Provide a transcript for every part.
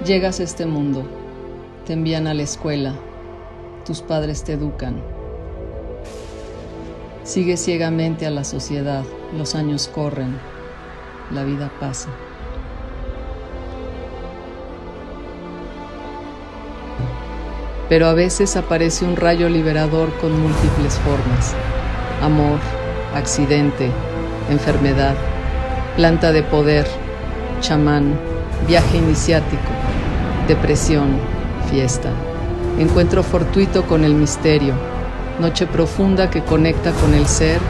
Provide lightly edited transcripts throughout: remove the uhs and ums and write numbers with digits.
Llegas a este mundo, te envían a la escuela, tus padres te educan. Sigues ciegamente a la sociedad, los años corren, la vida pasa. Pero a veces aparece un rayo liberador con múltiples formas. Amor, accidente, enfermedad, planta de poder, chamán, viaje iniciático, depresión, fiesta, encuentro fortuito con el misterio, noche profunda que conecta con el ser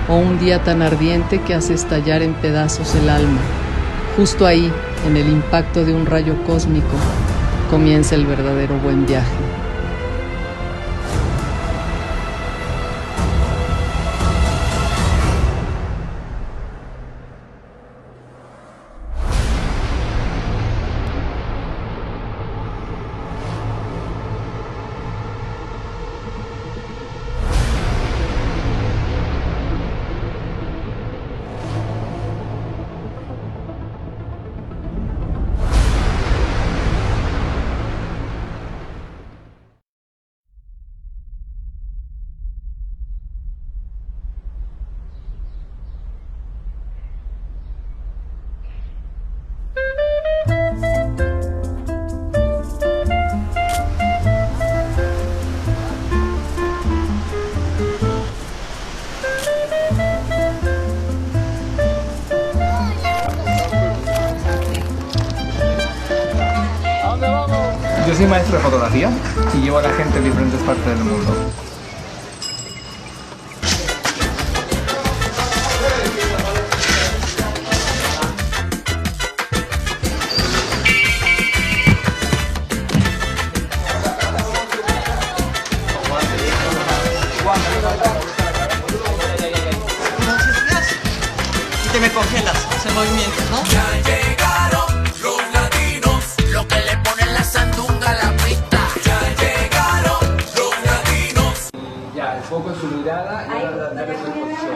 o un día tan ardiente que hace estallar en pedazos el alma. Justo ahí, en el impacto de un rayo cósmico, comienza el verdadero buen viaje. Yo soy maestro de fotografía y llevo a la gente de diferentes partes del mundo. Y te me congelas, ese movimiento, ¿no? Ya llegaron los latinos, lo que le ponen la sandunga a la pista. Ya llegaron los latinos. Ya, el foco es su mirada y ahora darle su exposición.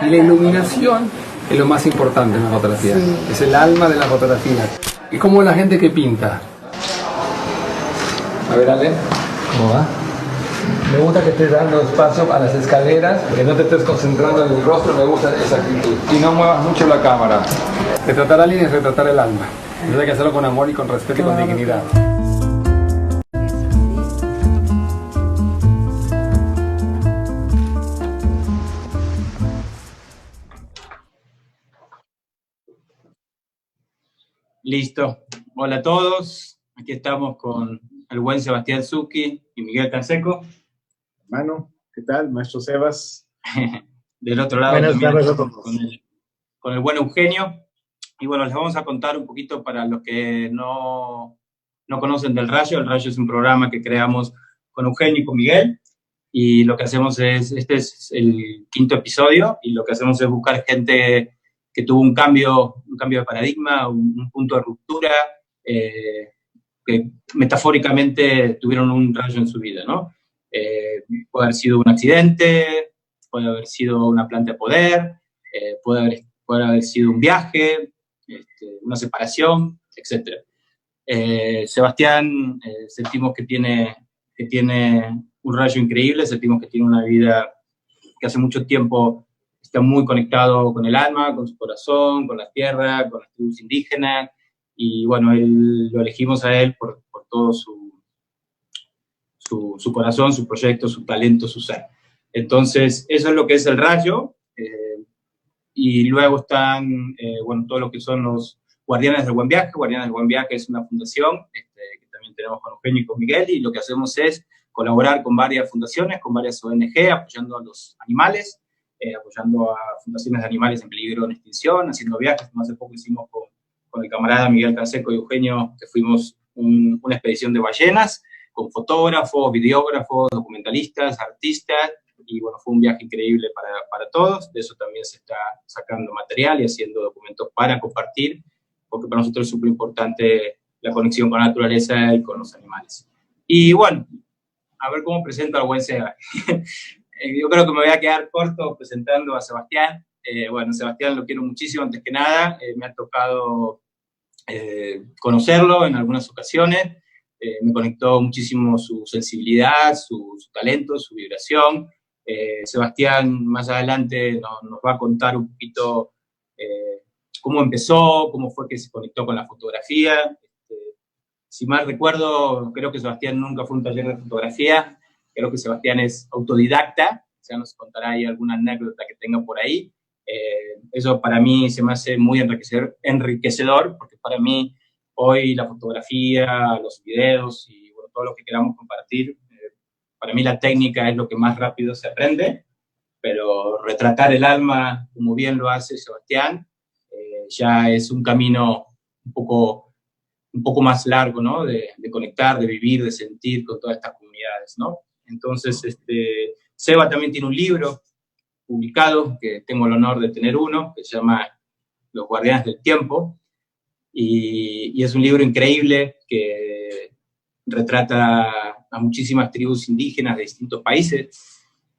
Y la iluminación es lo más importante en la fotografía. Sí. Es el alma de la fotografía. Y como la gente que pinta. A ver, Ale, ¿cómo va? Me gusta que estés dando espacio a las escaleras, que no te estés concentrando en el rostro, me gusta esa actitud. Y no muevas mucho la cámara. Retratar a alguien es retratar el alma. Entonces hay que hacerlo con amor y con respeto y con dignidad. Listo. Hola a todos. Aquí estamos con el buen Sebastián Zucchi y Miguel Canseco. Hermano, ¿qué tal? Maestro Sebas. Del otro lado Buenas también tardes a todos. con el buen Eugenio. Y bueno, les vamos a contar un poquito para los que no conocen del Rayo. El Rayo es un programa que creamos con Eugenio y con Miguel. Y lo que hacemos es, este es el 5º episodio, y lo que hacemos es buscar gente que tuvo un cambio de paradigma, un punto de ruptura, que metafóricamente tuvieron un rayo en su vida, ¿no? Puede haber sido un accidente, puede haber sido una planta de poder, puede haber sido un viaje, una separación, etc. Sebastián, sentimos que tiene un rayo increíble, sentimos que tiene una vida que hace mucho tiempo está muy conectado con el alma, con su corazón, con la tierra, con las tribus indígenas, y bueno, lo elegimos a él por todo su corazón, su proyecto, su talento, su ser. Entonces, eso es lo que es el Rayo, y luego están, bueno, todo lo que son los Guardianes del Buen Viaje. Guardianes del Buen Viaje es una fundación que también tenemos con Eugenio y con Miguel, y lo que hacemos es colaborar con varias fundaciones, con varias ONG, apoyando a los animales, apoyando a fundaciones de animales en peligro de extinción, haciendo viajes, como hace poco hicimos con el camarada Miguel Canseco y Eugenio, que fuimos una expedición de ballenas, con fotógrafos, videógrafos, documentalistas, artistas, y bueno, fue un viaje increíble para todos. De eso también se está sacando material y haciendo documentos para compartir, porque para nosotros es súper importante la conexión con la naturaleza y con los animales. Y bueno, a ver cómo presento al buen Seba. Yo creo que me voy a quedar corto presentando a Sebastián. Bueno, Sebastián lo quiero muchísimo, antes que nada. Me ha tocado conocerlo en algunas ocasiones. Me conectó muchísimo su sensibilidad, su talento, su vibración. Sebastián más adelante nos va a contar un poquito cómo empezó, cómo fue que se conectó con la fotografía. Si mal recuerdo, creo que Sebastián nunca fue a un taller de fotografía, creo que Sebastián es autodidacta, ya nos contará ahí alguna anécdota que tenga por ahí. Eso para mí se me hace muy enriquecedor, porque para mí hoy la fotografía, los videos y bueno, todo lo que queramos compartir, para mí la técnica es lo que más rápido se aprende, pero retratar el alma, como bien lo hace Sebastián, ya es un camino un poco más largo, ¿no? De conectar, de vivir, de sentir con todas estas comunidades, ¿no? Entonces, Seba también tiene un libro publicado, que tengo el honor de tener uno, que se llama Los Guardianes del Tiempo, y es un libro increíble que retrata a muchísimas tribus indígenas de distintos países,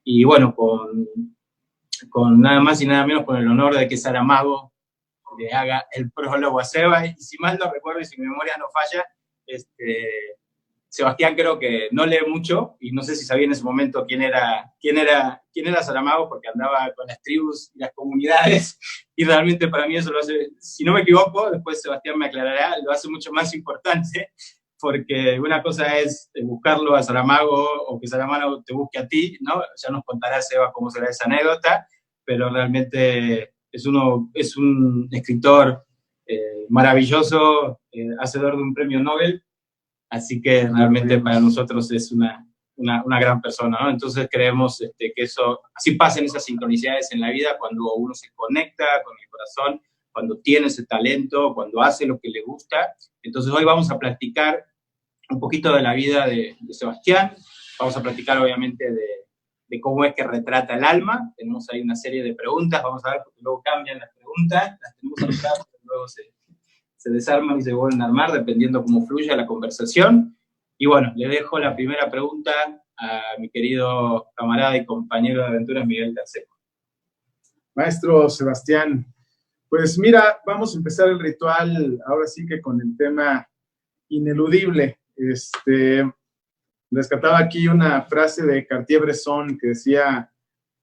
y bueno, con nada más y nada menos con el honor de que Saramago le haga el prólogo a Seba, y si mal no recuerdo y si mi memoria no falla, Sebastián creo que no lee mucho, y no sé si sabía en ese momento quién era Saramago, porque andaba con las tribus y las comunidades, y realmente para mí eso lo hace, si no me equivoco, después Sebastián me aclarará, lo hace mucho más importante, porque una cosa es buscarlo a Saramago, o que Saramago te busque a ti, ¿no? Ya nos contará Seba cómo será esa anécdota, pero realmente es un escritor maravilloso, hacedor de un premio Nobel, así que realmente para nosotros es una gran persona, ¿no? Entonces creemos que eso, así pasan esas sincronicidades en la vida, cuando uno se conecta con el corazón, cuando tiene ese talento, cuando hace lo que le gusta. Entonces hoy vamos a platicar un poquito de la vida de Sebastián, vamos a platicar obviamente de cómo es que retrata el alma. Tenemos ahí una serie de preguntas, vamos a ver, porque luego cambian las preguntas, las tenemos acá, pero luego se desarman y se vuelven a armar, dependiendo cómo fluya la conversación. Y bueno, le dejo la primera pregunta a mi querido camarada y compañero de aventuras, Miguel Canseco. Maestro Sebastián, pues mira, vamos a empezar el ritual, ahora sí que con el tema ineludible. Rescataba aquí una frase de Cartier-Bresson que decía: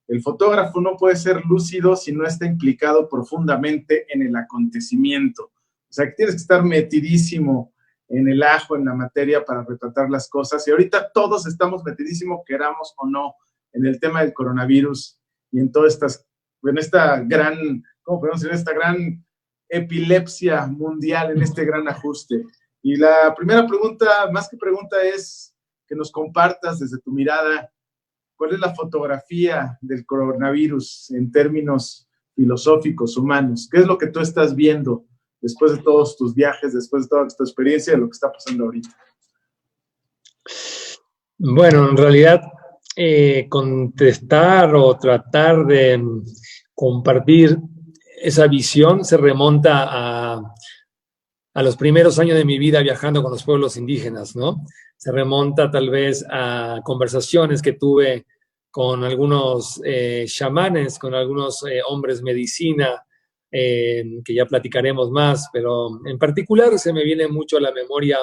el fotógrafo no puede ser lúcido si no está implicado profundamente en el acontecimiento. O sea, que tienes que estar metidísimo en el ajo, en la materia, para retratar las cosas. Y ahorita todos estamos metidísimos, queramos o no, en el tema del coronavirus y en todas esta gran, ¿cómo podemos decir? Esta gran epilepsia mundial, en este gran ajuste. Y la primera pregunta, más que pregunta, es que nos compartas desde tu mirada cuál es la fotografía del coronavirus en términos filosóficos, humanos. ¿Qué es lo que tú estás viendo después de todos tus viajes, después de toda tu experiencia, de lo que está pasando ahorita? Bueno, en realidad, contestar o tratar de compartir esa visión se remonta a los primeros años de mi vida viajando con los pueblos indígenas, ¿no? Se remonta tal vez a conversaciones que tuve con algunos chamanes, con algunos hombres medicina, que ya platicaremos más, pero en particular se me viene mucho a la memoria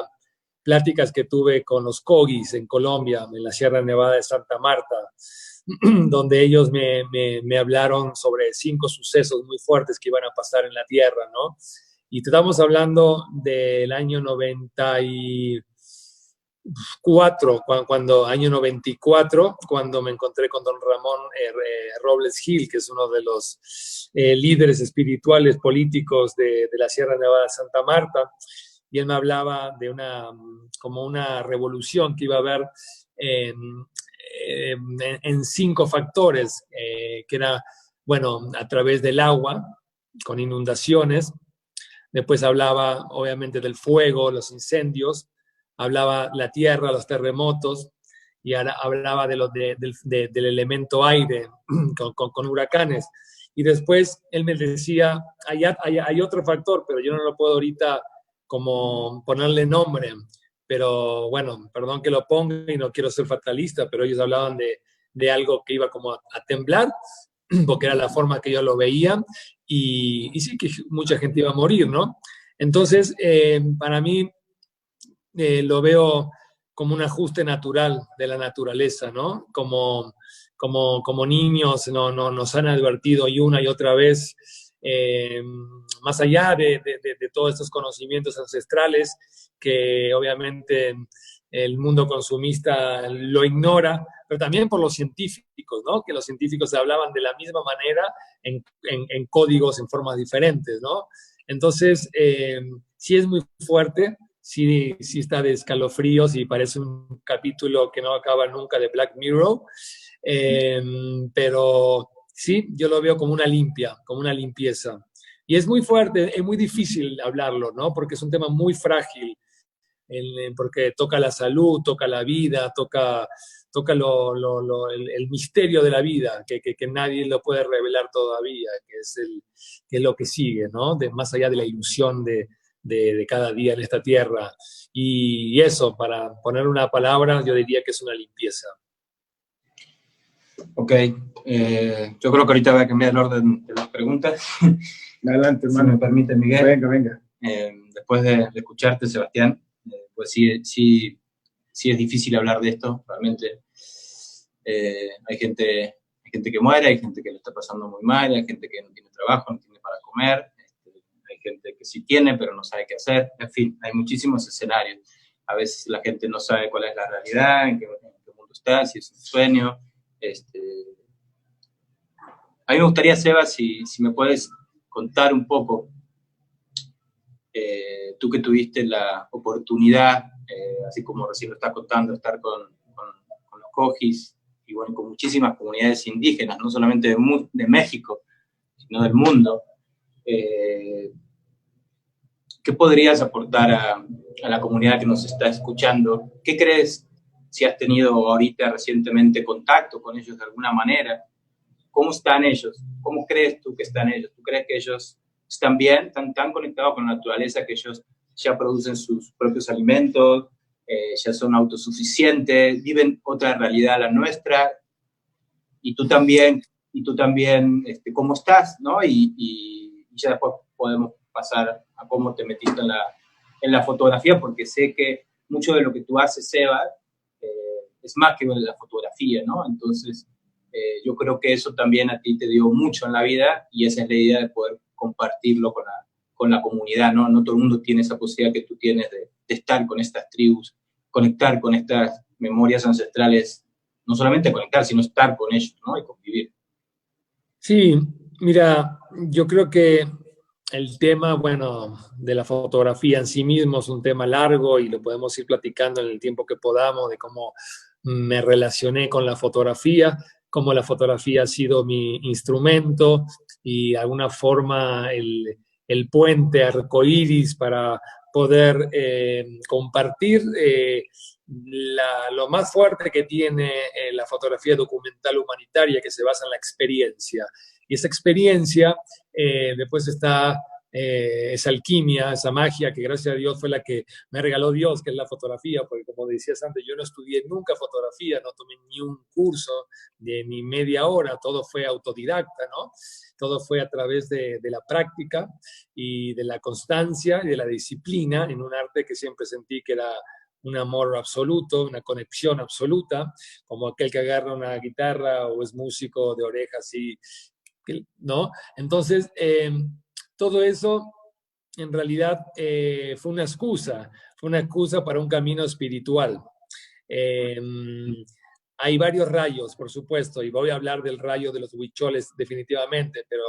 pláticas que tuve con los Cogis en Colombia, en la Sierra Nevada de Santa Marta, donde ellos me hablaron sobre 5 sucesos muy fuertes que iban a pasar en la Tierra, ¿no? Y estamos hablando del año 94, año 94, cuando me encontré con don Ramón Robles Gil, que es uno de los líderes espirituales políticos de la Sierra Nevada de Santa Marta, y él me hablaba de como una revolución que iba a haber en 5 factores, que era, bueno, a través del agua, con inundaciones. Después hablaba, obviamente, del fuego, los incendios, hablaba la tierra, los terremotos, y ahora hablaba del elemento aire, con huracanes. Y después él me decía, hay otro factor, pero yo no lo puedo ahorita como ponerle nombre, pero bueno, perdón que lo ponga y no quiero ser fatalista, pero ellos hablaban de algo que iba como a temblar, porque era la forma que yo lo veía, y sí que mucha gente iba a morir, ¿no? Entonces, para mí, lo veo como un ajuste natural de la naturaleza, ¿no? Como niños nos han advertido y una y otra vez, más allá de todos estos conocimientos ancestrales, que obviamente el mundo consumista lo ignora, pero también por los científicos, ¿no? Que los científicos hablaban de la misma manera en códigos, en formas diferentes, ¿no? Entonces, sí es muy fuerte, sí está de escalofríos y parece un capítulo que no acaba nunca de Black Mirror, pero sí, yo lo veo como una limpia, como una limpieza. Y es muy fuerte, es muy difícil hablarlo, ¿no? Porque es un tema muy frágil, porque toca la salud, toca la vida, toca el misterio de la vida, que nadie lo puede revelar todavía, que es lo que sigue, ¿no? Más allá de la ilusión de cada día en esta tierra. Y eso, para poner una palabra, yo diría que es una limpieza. Ok, yo creo que ahorita voy a cambiar el orden de las preguntas. Adelante, hermano. Si me permite, Miguel. Venga, venga. Después de escucharte, Sebastián, pues sí es difícil hablar de esto, realmente. Hay gente que muere, hay gente que lo está pasando muy mal, hay gente que no tiene trabajo, no tiene para comer, hay gente que sí tiene, pero no sabe qué hacer. En fin, hay muchísimos escenarios. A veces la gente no sabe cuál es la realidad, en qué mundo está, si es un sueño. A mí me gustaría, Seba, si me puedes contar un poco, tú que tuviste la oportunidad, así como recién lo estás contando, estar con los Cojis y bueno, con muchísimas comunidades indígenas, no solamente de México, sino del mundo. ¿Qué podrías aportar a la comunidad que nos está escuchando? ¿Qué crees, si has tenido ahorita recientemente contacto con ellos de alguna manera? ¿Cómo están ellos? ¿Cómo crees tú que están ellos? ¿Tú crees que ellos están bien, están tan conectados con la naturaleza que ellos ya producen sus propios alimentos, ya son autosuficientes, viven otra realidad a la nuestra? Y tú también, ¿cómo estás? ¿No? Y ya después podemos pasar a cómo te metiste en la fotografía, porque sé que mucho de lo que tú haces, Seba, es más que la fotografía, ¿no? Entonces, yo creo que eso también a ti te dio mucho en la vida y esa es la idea de poder compartirlo con la comunidad, ¿no? No todo el mundo tiene esa posibilidad que tú tienes de estar con estas tribus, conectar con estas memorias ancestrales, no solamente conectar, sino estar con ellos, ¿no? Y convivir. Sí, mira, yo creo que el tema, bueno, de la fotografía en sí mismo es un tema largo y lo podemos ir platicando en el tiempo que podamos, de cómo me relacioné con la fotografía, cómo la fotografía ha sido mi instrumento y de alguna forma el puente arcoíris para poder compartir lo más fuerte que tiene la fotografía documental humanitaria, que se basa en la experiencia. Y esa experiencia después está esa alquimia, esa magia que gracias a Dios fue la que me regaló Dios, que es la fotografía, porque como decías antes, yo no estudié nunca fotografía, no tomé ni un curso ni media hora, todo fue autodidacta, ¿no? Todo fue a través de la práctica y de la constancia y de la disciplina en un arte que siempre sentí que era un amor absoluto, una conexión absoluta, como aquel que agarra una guitarra o es músico de orejas, y, ¿no? Entonces, todo eso en realidad fue una excusa para un camino espiritual. Hay varios rayos, por supuesto, y voy a hablar del rayo de los huicholes definitivamente, pero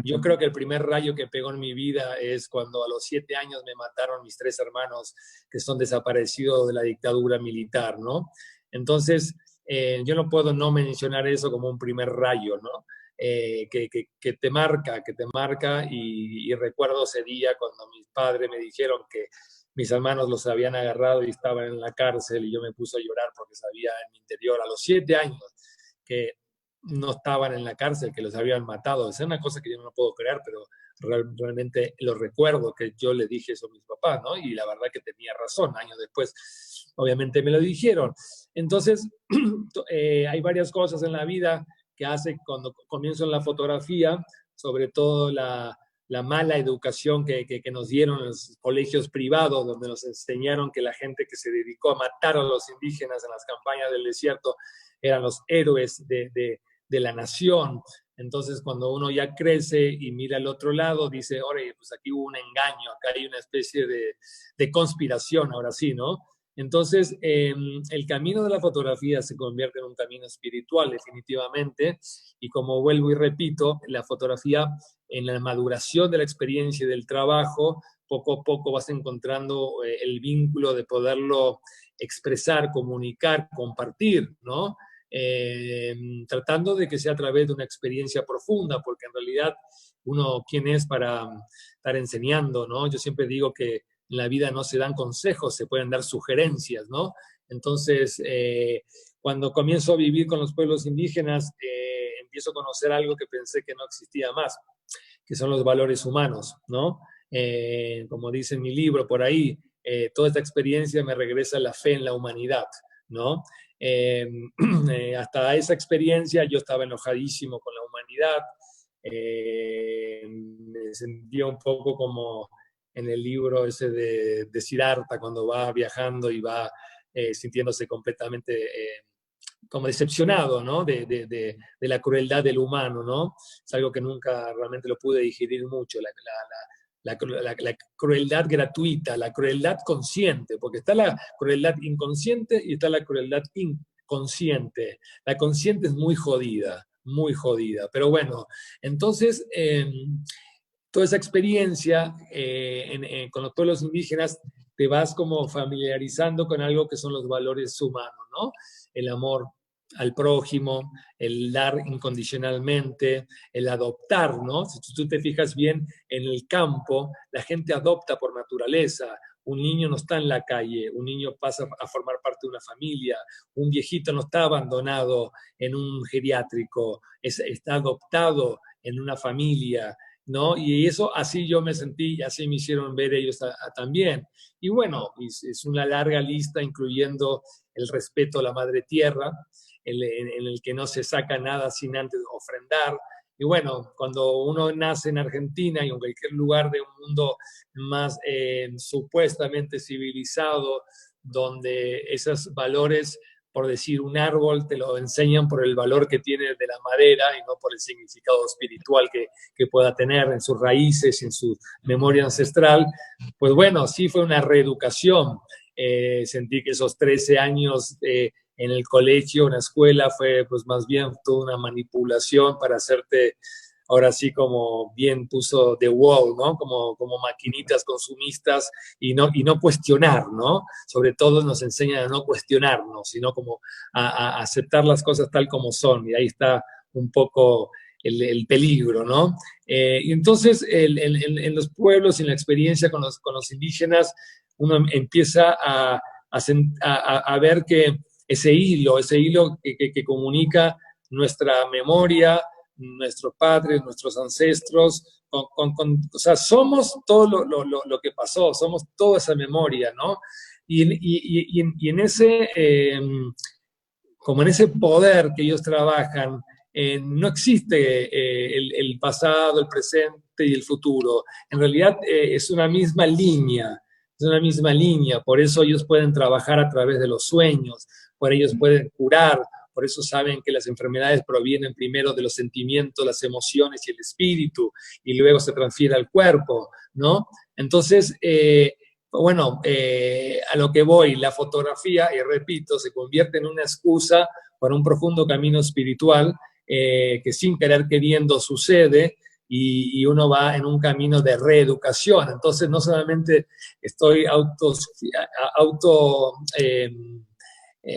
yo creo que el primer rayo que pegó en mi vida es cuando a los 7 años me mataron mis 3 hermanos que son desaparecidos de la dictadura militar, ¿no? Entonces, yo no puedo no mencionar eso como un primer rayo, ¿no? Que te marca, y recuerdo ese día cuando mis padres me dijeron que mis hermanos los habían agarrado y estaban en la cárcel y yo me puse a llorar porque sabía en mi interior a los 7 años que no estaban en la cárcel, que los habían matado. Es una cosa que yo no puedo creer, pero realmente lo recuerdo que yo le dije eso a mis papás, ¿no? Y la verdad que tenía razón, años después obviamente me lo dijeron. Entonces, hay varias cosas en la vida que hace cuando comienzo en la fotografía, sobre todo la mala educación que nos dieron en los colegios privados, donde nos enseñaron que la gente que se dedicó a matar a los indígenas en las campañas del desierto eran los héroes de la nación. Entonces, cuando uno ya crece y mira al otro lado, dice, oye, pues aquí hubo un engaño, acá hay una especie de conspiración, ahora sí, ¿no? Entonces, el camino de la fotografía se convierte en un camino espiritual, definitivamente, y como vuelvo y repito, la fotografía, en la maduración de la experiencia y del trabajo, poco a poco vas encontrando el vínculo de poderlo expresar, comunicar, compartir, ¿no? Tratando de que sea a través de una experiencia profunda, porque en realidad uno, ¿quién es para estar enseñando, ¿no? Yo siempre digo que en la vida no se dan consejos, se pueden dar sugerencias, ¿no? Entonces, cuando comienzo a vivir con los pueblos indígenas, empiezo a conocer algo que pensé que no existía más, que son los valores humanos, ¿no? Como dice en mi libro por ahí, toda esta experiencia me regresa a la fe en la humanidad, ¿no? Hasta esa experiencia yo estaba enojadísimo con la humanidad, me sentía un poco como en el libro ese de Siddhartha, cuando va viajando y va sintiéndose completamente como decepcionado, ¿no? De la crueldad del humano, ¿no? Es algo que nunca realmente lo pude digerir mucho, la crueldad gratuita, la crueldad consciente, porque está la crueldad inconsciente y está la crueldad inconsciente. La consciente es muy jodida, pero bueno, entonces toda esa experiencia con los pueblos indígenas te vas como familiarizando con algo que son los valores humanos, ¿no? El amor al prójimo, el dar incondicionalmente, el adoptar, ¿no? Si tú te fijas bien en el campo, la gente adopta por naturaleza. Un niño no está en la calle, un niño pasa a formar parte de una familia, un viejito no está abandonado en un geriátrico, está adoptado en una familia, ¿no? Y eso, así yo me sentí, y así me hicieron ver ellos también. Y bueno, es una larga lista, incluyendo el respeto a la madre tierra, en el que no se saca nada sin antes ofrendar. Y bueno, cuando uno nace en Argentina y en cualquier lugar de un mundo más supuestamente civilizado, donde esos valores, por decir un árbol, te lo enseñan por el valor que tiene de la madera y no por el significado espiritual que pueda tener en sus raíces, en su memoria ancestral, pues bueno, sí fue una reeducación. Sentí que esos 13 años en el colegio, en la escuela, fue pues más bien toda una manipulación para hacerte, ahora sí como bien puso The Wall, ¿no? Como maquinitas consumistas y no cuestionar, ¿no? Sobre todo nos enseñan a no cuestionarnos, sino como a aceptar las cosas tal como son, y ahí está un poco el peligro, ¿no? Y entonces en los pueblos, en la experiencia con los indígenas, uno empieza a ver que ese hilo que comunica nuestra memoria, nuestros padres, nuestros ancestros, o sea, somos todo lo que pasó, somos toda esa memoria, ¿no? Y en ese, como en ese poder que ellos trabajan, no existe el pasado, el presente y el futuro. En realidad es una misma línea. Es una misma línea, por eso ellos pueden trabajar a través de los sueños, por ellos pueden curar, por eso saben que las enfermedades provienen primero de los sentimientos, las emociones y el espíritu, y luego se transfiere al cuerpo, ¿no? Entonces, bueno, a lo que voy, la fotografía, y repito, se convierte en una excusa para un profundo camino espiritual que sin querer queriendo sucede, y uno va en un camino de reeducación. Entonces, no solamente estoy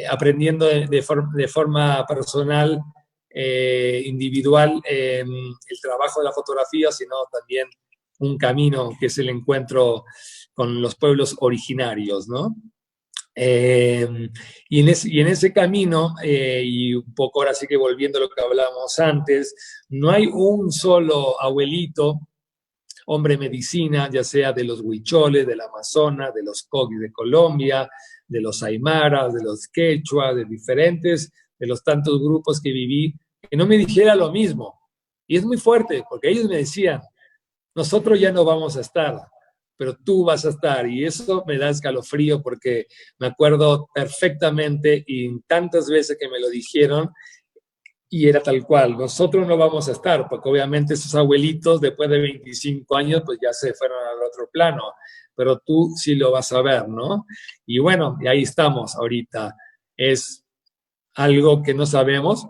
aprendiendo de forma personal, individual, el trabajo de la fotografía, sino también un camino que es el encuentro con los pueblos originarios, ¿no? Y en ese camino, y un poco ahora sí que volviendo a lo que hablábamos antes, no hay un solo abuelito, hombre medicina, ya sea de los huicholes, del Amazonas, de los coquis de Colombia, de los aymaras, de los quechua, de los tantos grupos que viví, que no me dijera lo mismo. Y es muy fuerte, porque ellos me decían, nosotros ya no vamos a estar, pero tú vas a estar. Y eso me da escalofrío porque me acuerdo perfectamente y tantas veces que me lo dijeron y era tal cual. Nosotros no vamos a estar porque obviamente esos abuelitos después de 25 años pues ya se fueron al otro plano, pero tú sí lo vas a ver, ¿no? Y bueno, y ahí estamos ahorita. Es algo que no sabemos,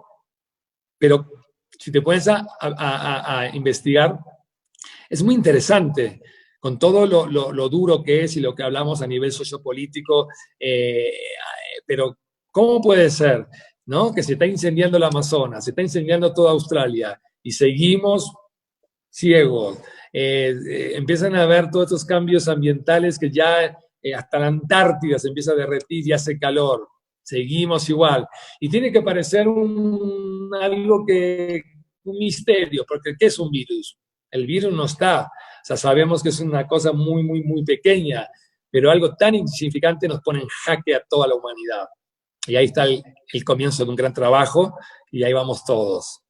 pero si te pones a investigar, es muy interesante con todo lo duro que es y lo que hablamos a nivel sociopolítico, pero ¿cómo puede ser, no? Que se está incendiando el Amazonas, se está incendiando toda Australia y seguimos ciegos. Empiezan a haber todos estos cambios ambientales que ya hasta la Antártida se empieza a derretir y hace calor. Seguimos igual. Y tiene que parecer un misterio, porque ¿qué es un virus? El virus no está. O sea, sabemos que es una cosa muy, muy, muy pequeña, pero algo tan insignificante nos pone en jaque a toda la humanidad. Y ahí está el comienzo de un gran trabajo y ahí vamos todos.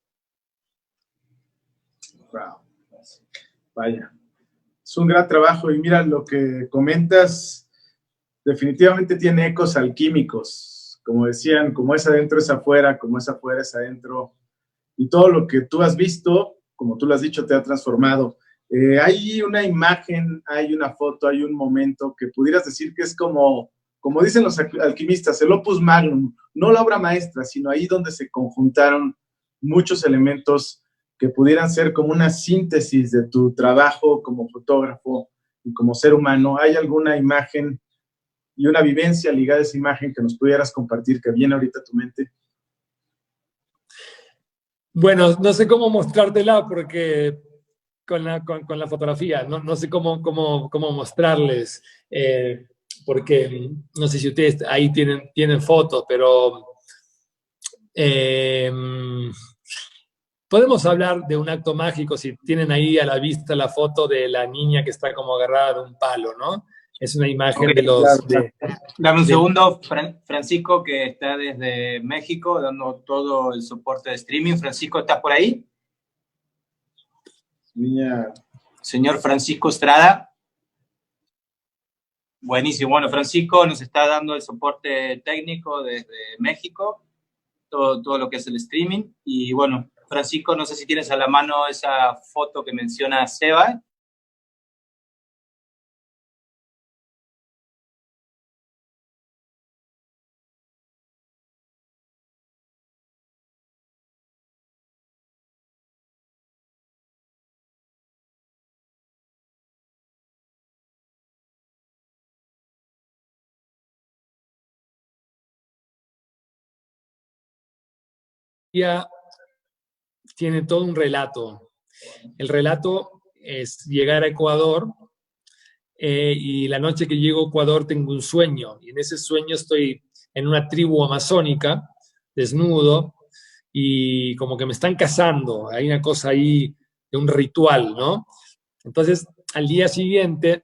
Wow. Vaya, es un gran trabajo y mira, lo que comentas definitivamente tiene ecos alquímicos, como decían, como es adentro es afuera, como es afuera es adentro, y todo lo que tú has visto, como tú lo has dicho, te ha transformado. Hay una imagen, hay una foto, hay un momento que pudieras decir que es como dicen los alquimistas, el opus magnum, no la obra maestra, sino ahí donde se conjuntaron muchos elementos que pudieran ser como una síntesis de tu trabajo como fotógrafo y como ser humano. ¿Hay alguna imagen y una vivencia ligada a esa imagen que nos pudieras compartir que viene ahorita a tu mente? Bueno, no sé cómo mostrártela porque con la fotografía, no sé cómo mostrarles, porque no sé si ustedes ahí tienen fotos, pero podemos hablar de un acto mágico si tienen ahí a la vista la foto de la niña que está como agarrada de un palo, ¿no? Es una imagen Okay, de los... Dame un segundo, Francisco, que está desde México dando todo el soporte de streaming. Francisco, ¿estás por ahí? Niña. Señor Francisco Estrada. Buenísimo. Bueno, Francisco nos está dando el soporte técnico desde México, todo lo que es el streaming. Y bueno, Francisco, no sé si tienes a la mano esa foto que menciona Seba. Tiene todo un relato. El relato es llegar a Ecuador y la noche que llego a Ecuador tengo un sueño y en ese sueño estoy en una tribu amazónica, desnudo, y como que me están cazando. Hay una cosa ahí de un ritual, ¿no? Entonces, al día siguiente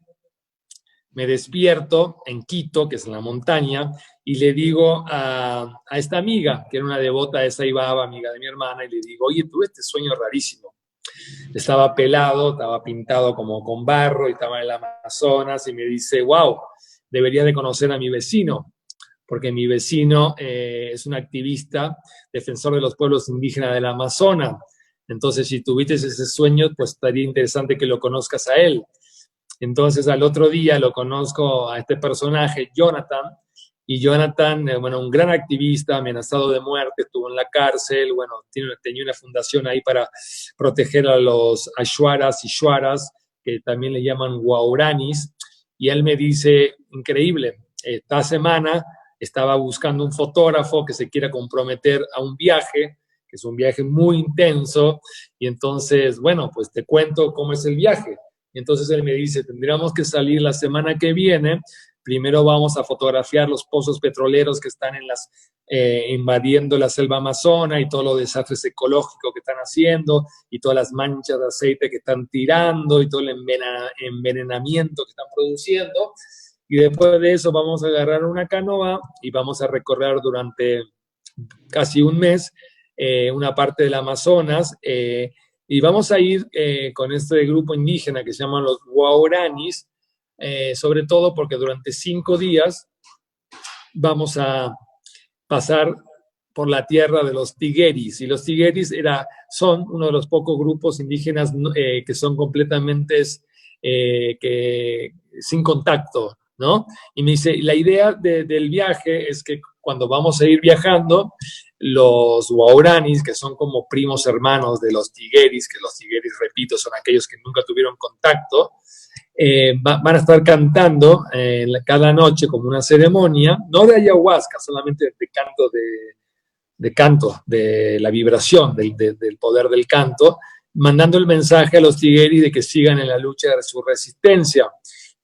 me despierto en Quito, que es en la montaña, y le digo a esta amiga, que era una devota de Saibaba, amiga de mi hermana, y le digo, oye, tuve este sueño rarísimo. Estaba pelado, estaba pintado como con barro, y estaba en el Amazonas, y me dice, wow, debería de conocer a mi vecino, porque mi vecino es un activista, defensor de los pueblos indígenas del Amazonas. Entonces, si tuviste ese sueño, pues estaría interesante que lo conozcas a él. Entonces, al otro día lo conozco a este personaje, Jonathan, y Jonathan, bueno, un gran activista, amenazado de muerte, estuvo en la cárcel, bueno, tenía una fundación ahí para proteger a los Achuaras y Shuaras, que también le llaman Guauranis, y él me dice, increíble, esta semana estaba buscando un fotógrafo que se quiera comprometer a un viaje, que es un viaje muy intenso, y entonces, bueno, pues te cuento cómo es el viaje. Entonces él me dice, tendríamos que salir la semana que viene, primero vamos a fotografiar los pozos petroleros que están invadiendo la selva amazona y todos los desastres ecológicos que están haciendo y todas las manchas de aceite que están tirando y todo el envenenamiento que están produciendo. Y después de eso vamos a agarrar una canoa y vamos a recorrer durante casi un mes una parte del Amazonas Y vamos a ir con este grupo indígena que se llaman los Guaraníes, sobre todo porque durante 5 días vamos a pasar por la tierra de los tigueris. Y los tigueris son uno de los pocos grupos indígenas que son completamente sin contacto, ¿no? Y me dice, la idea del viaje es que cuando vamos a ir viajando, los guaraníes, que son como primos hermanos de los tigueris, que los tigueris, repito, son aquellos que nunca tuvieron contacto, van a estar cantando cada noche como una ceremonia, no de ayahuasca, solamente de canto, de la vibración, del poder del canto, mandando el mensaje a los tigueris de que sigan en la lucha de su resistencia,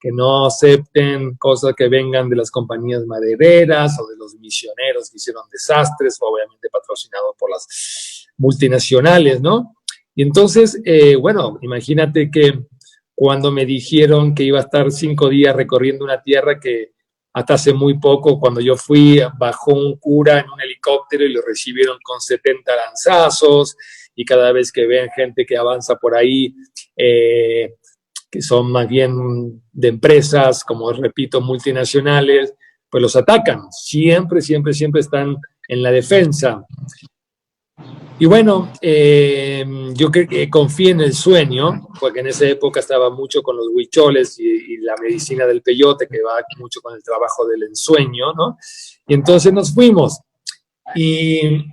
que no acepten cosas que vengan de las compañías madereras o de los misioneros que hicieron desastres, obviamente patrocinados por las multinacionales, ¿no? Y entonces, bueno, imagínate que cuando me dijeron que iba a estar 5 días recorriendo una tierra que hasta hace muy poco, cuando yo fui, bajó un cura en un helicóptero y lo recibieron con 70 lanzazos, y cada vez que ven gente que avanza por ahí, que son más bien de empresas, como repito, multinacionales, pues los atacan. Siempre, siempre, siempre están en la defensa. Y bueno, yo confié en el sueño, porque en esa época estaba mucho con los huicholes y la medicina del peyote, que va mucho con el trabajo del ensueño, ¿no? Y entonces nos fuimos. Y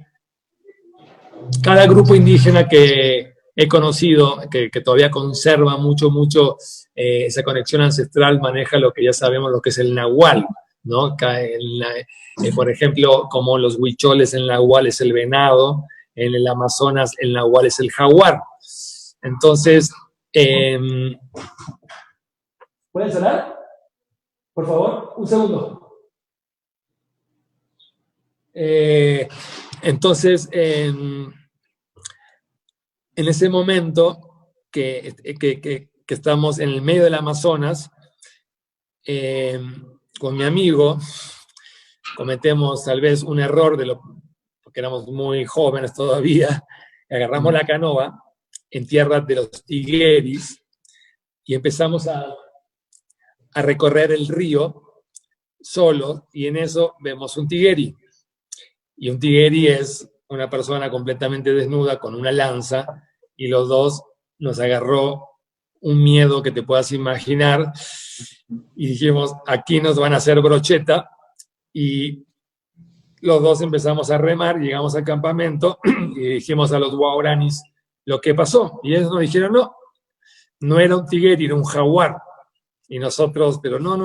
cada grupo indígena que he conocido, que todavía conserva mucho esa conexión ancestral, maneja lo que ya sabemos, lo que es el nahual, ¿no? Por ejemplo, como los huicholes, el nahual es el venado, en el Amazonas el nahual es el jaguar. Entonces, ¿pueden hablar? Por favor, un segundo. Entonces, en ese momento que estamos en el medio del Amazonas, con mi amigo, cometemos tal vez un error porque éramos muy jóvenes todavía, agarramos la canoa en tierra de los tigueris y empezamos a recorrer el río solo, y en eso vemos un tigueri. Y un tigueri es una persona completamente desnuda con una lanza, y los dos nos agarró un miedo que te puedas imaginar, y dijimos, aquí nos van a hacer brocheta, y los dos empezamos a remar, llegamos al campamento y dijimos a los guaraníes lo que pasó, y ellos nos dijeron, no era un tigueri, era un jaguar. Y nosotros, pero no,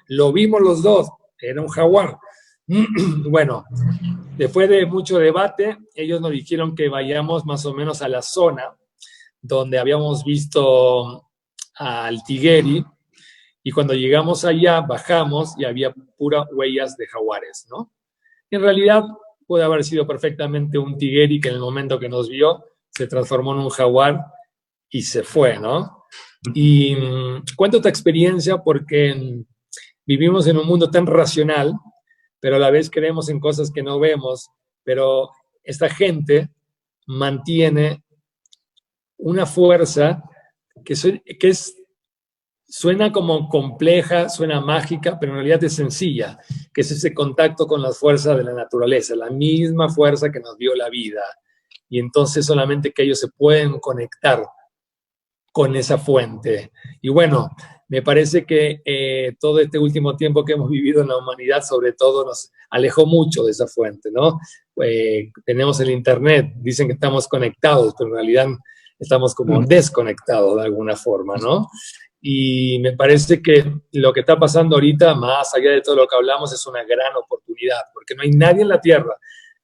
lo vimos los dos, era un jaguar. Bueno, después de mucho debate, ellos nos dijeron que vayamos más o menos a la zona donde habíamos visto al tigueri, y cuando llegamos allá, bajamos y había puras huellas de jaguares, ¿no? En realidad, puede haber sido perfectamente un tigueri que en el momento que nos vio, se transformó en un jaguar y se fue, ¿no? Y cuento esta experiencia porque vivimos en un mundo tan racional, pero a la vez creemos en cosas que no vemos, pero esta gente mantiene una fuerza que suena como compleja, suena mágica, pero en realidad es sencilla, que es ese contacto con las fuerzas de la naturaleza, la misma fuerza que nos dio la vida. Y entonces solamente que ellos se pueden conectar con esa fuente. Y bueno, me parece que todo este último tiempo que hemos vivido en la humanidad, sobre todo, nos alejó mucho de esa fuente, ¿no? Tenemos el internet, dicen que estamos conectados, pero en realidad estamos como desconectados de alguna forma, ¿no? Y me parece que lo que está pasando ahorita, más allá de todo lo que hablamos, es una gran oportunidad, porque no hay nadie en la Tierra,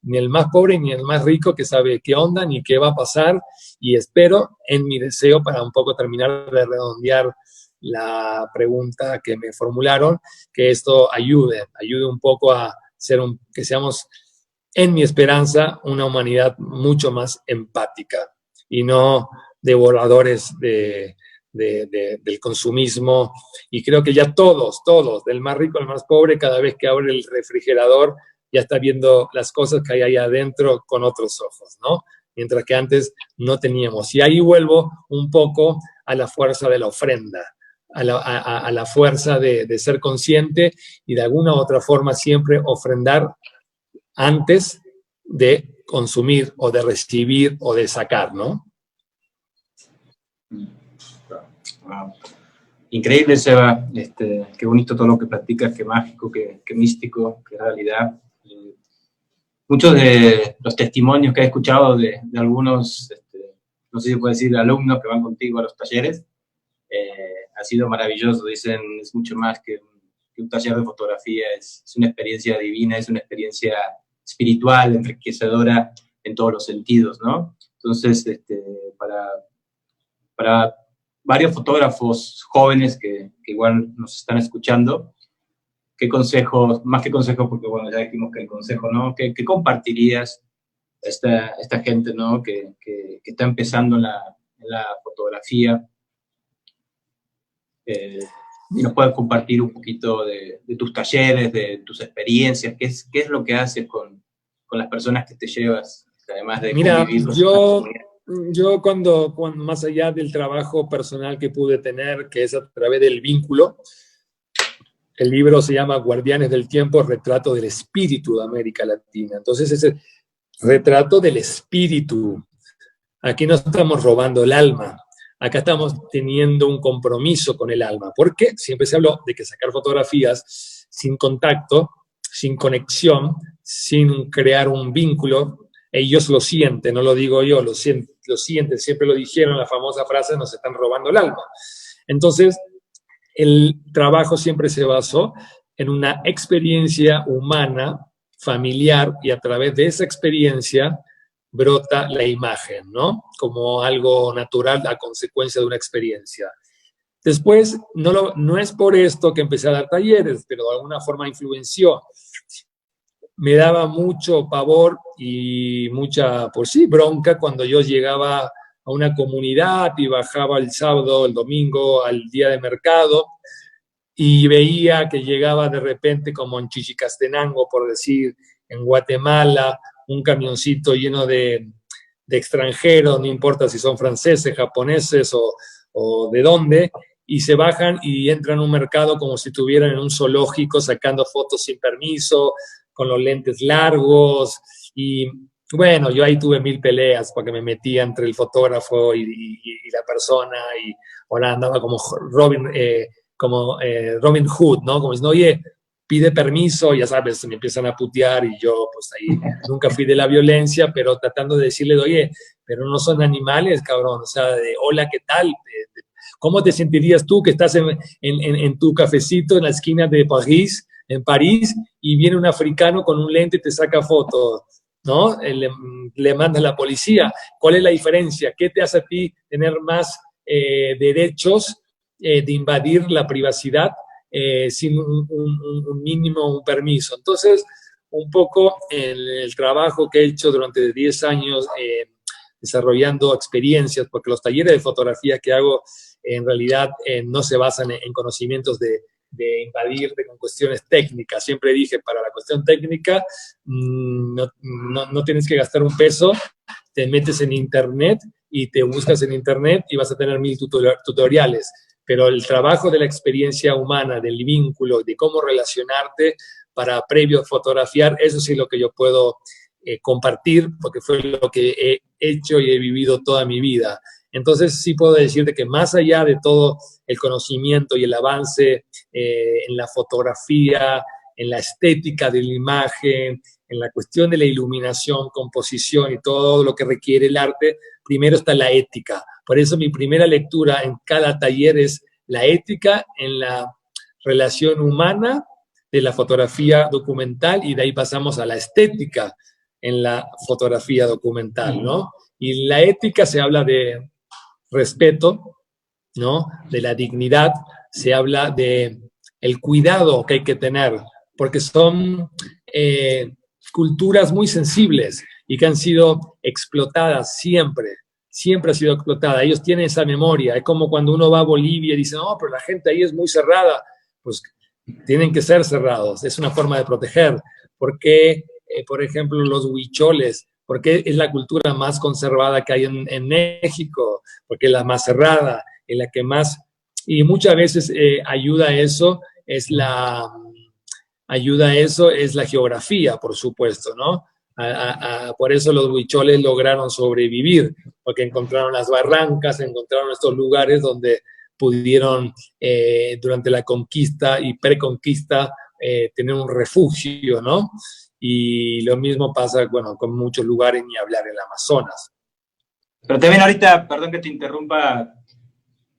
ni el más pobre ni el más rico, que sabe qué onda ni qué va a pasar. Y espero, en mi deseo, para un poco terminar de redondear la pregunta que me formularon, que esto ayude un poco a que seamos, en mi esperanza, una humanidad mucho más empática y no devoradores del consumismo. Y creo que ya todos, del más rico al más pobre, cada vez que abre el refrigerador, ya está viendo las cosas que hay ahí adentro con otros ojos, ¿no? mientras que antes no teníamos. Y ahí vuelvo un poco a la fuerza de la ofrenda, a la fuerza de ser consciente y de alguna u otra forma siempre ofrendar antes de consumir o de recibir o de sacar, ¿no? Wow. Increíble, Seba. Qué bonito todo lo que platicas, qué mágico, qué místico, qué realidad. Muchos de los testimonios que he escuchado de algunos, no sé si puedo decir, alumnos que van contigo a los talleres, ha sido maravilloso. Dicen, es mucho más que un taller de fotografía, es una experiencia divina, es una experiencia espiritual, enriquecedora en todos los sentidos, ¿no? Entonces, para varios fotógrafos jóvenes que igual nos están escuchando, ¿qué consejos, más que consejos, porque bueno, ya dijimos que el consejo, ¿no? ¿Qué compartirías a esta gente, ¿no? Que está empezando en la fotografía? Y nos puedes compartir un poquito de tus talleres, de tus experiencias, qué es lo que haces con las personas que te llevas, además de convivir con la comunidad. Yo cuando más allá del trabajo personal que pude tener, que es a través del vínculo, el libro se llama Guardianes del Tiempo, retrato del espíritu de América Latina. Entonces ese retrato del espíritu. Aquí no estamos robando el alma, acá estamos teniendo un compromiso con el alma, porque siempre se habló de que sacar fotografías sin contacto, sin conexión, sin crear un vínculo, ellos lo sienten, no lo digo yo, lo sienten, siempre lo dijeron, la famosa frase, nos están robando el alma. Entonces, el trabajo siempre se basó en una experiencia humana, familiar, y a través de esa experiencia brota la imagen, ¿no? Como algo natural a consecuencia de una experiencia. Después, no es por esto que empecé a dar talleres, pero de alguna forma influenció. Me daba mucho pavor y mucha, pues sí, bronca cuando yo llegaba a una comunidad y bajaba el sábado, el domingo, al día de mercado y veía que llegaba de repente como en Chichicastenango, por decir, en Guatemala, un camioncito lleno de extranjeros, no importa si son franceses, japoneses o de dónde, y se bajan y entran a un mercado como si estuvieran en un zoológico sacando fotos sin permiso, con los lentes largos, y bueno, yo ahí tuve 1000 peleas porque me metía entre el fotógrafo y la persona, y ahora andaba como Robin Hood, ¿no? Como diciendo, oye, pide permiso, ya sabes, me empiezan a putear y yo pues ahí nunca fui de la violencia, pero tratando de decirle, oye, pero no son animales, cabrón, o sea, de hola, ¿qué tal? ¿Cómo te sentirías tú que estás en tu cafecito en la esquina de París, en París, y viene un africano con un lente y te saca fotos, ¿no? Le manda a la policía. ¿Cuál es la diferencia? ¿Qué te hace a ti tener más derechos de invadir la privacidad sin un mínimo, un permiso? Entonces, un poco el trabajo que he hecho durante 10 años desarrollando experiencias, porque los talleres de fotografía que hago en realidad no se basan en conocimientos de invadirte con cuestiones técnicas. Siempre dije, para la cuestión técnica no tienes que gastar un peso, te metes en internet y te buscas en internet y vas a tener 1000 tutoriales. Pero el trabajo de la experiencia humana, del vínculo, de cómo relacionarte para previo fotografiar, eso sí es lo que yo puedo compartir, porque fue lo que he hecho y he vivido toda mi vida. Entonces sí puedo decirte que más allá de todo el conocimiento y el avance en la fotografía, en la estética de la imagen, en la cuestión de la iluminación, composición y todo lo que requiere el arte, primero está la ética. Por eso mi primera lectura en cada taller es la ética en la relación humana de la fotografía documental, y de ahí pasamos a la estética en la fotografía documental, ¿no? Y la ética se habla de respeto, ¿no? De la dignidad, se habla de el cuidado que hay que tener, porque son culturas muy sensibles y que han sido explotadas siempre ha sido explotada. Ellos tienen esa memoria. Es como cuando uno va a Bolivia y dice, no, pero la gente ahí es muy cerrada. Pues tienen que ser cerrados. Es una forma de proteger. Porque, por ejemplo, los huicholes porque es la cultura más conservada que hay en México, porque es la más cerrada, es la que más, y muchas veces ayuda a eso, es la geografía, por supuesto, ¿no? Por eso los huicholes lograron sobrevivir, porque encontraron las barrancas, encontraron estos lugares donde pudieron, durante la conquista y preconquista, tener un refugio, ¿no? Y lo mismo pasa, bueno, con muchos lugares, ni hablar en el Amazonas. Pero también ahorita, perdón que te interrumpa,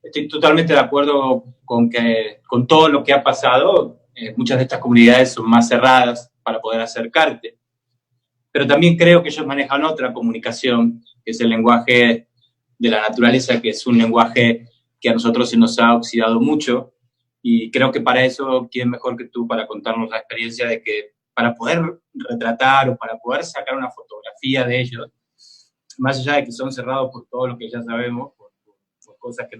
estoy totalmente de acuerdo con todo lo que ha pasado. Muchas de estas comunidades son más cerradas para poder acercarte. Pero también creo que ellos manejan otra comunicación, que es el lenguaje de la naturaleza, que es un lenguaje que a nosotros se nos ha oxidado mucho. Y creo que para eso, ¿quién mejor que tú para contarnos la experiencia de que para poder retratar o para poder sacar una fotografía de ellos, más allá de que son cerrados por todo lo que ya sabemos, por cosas que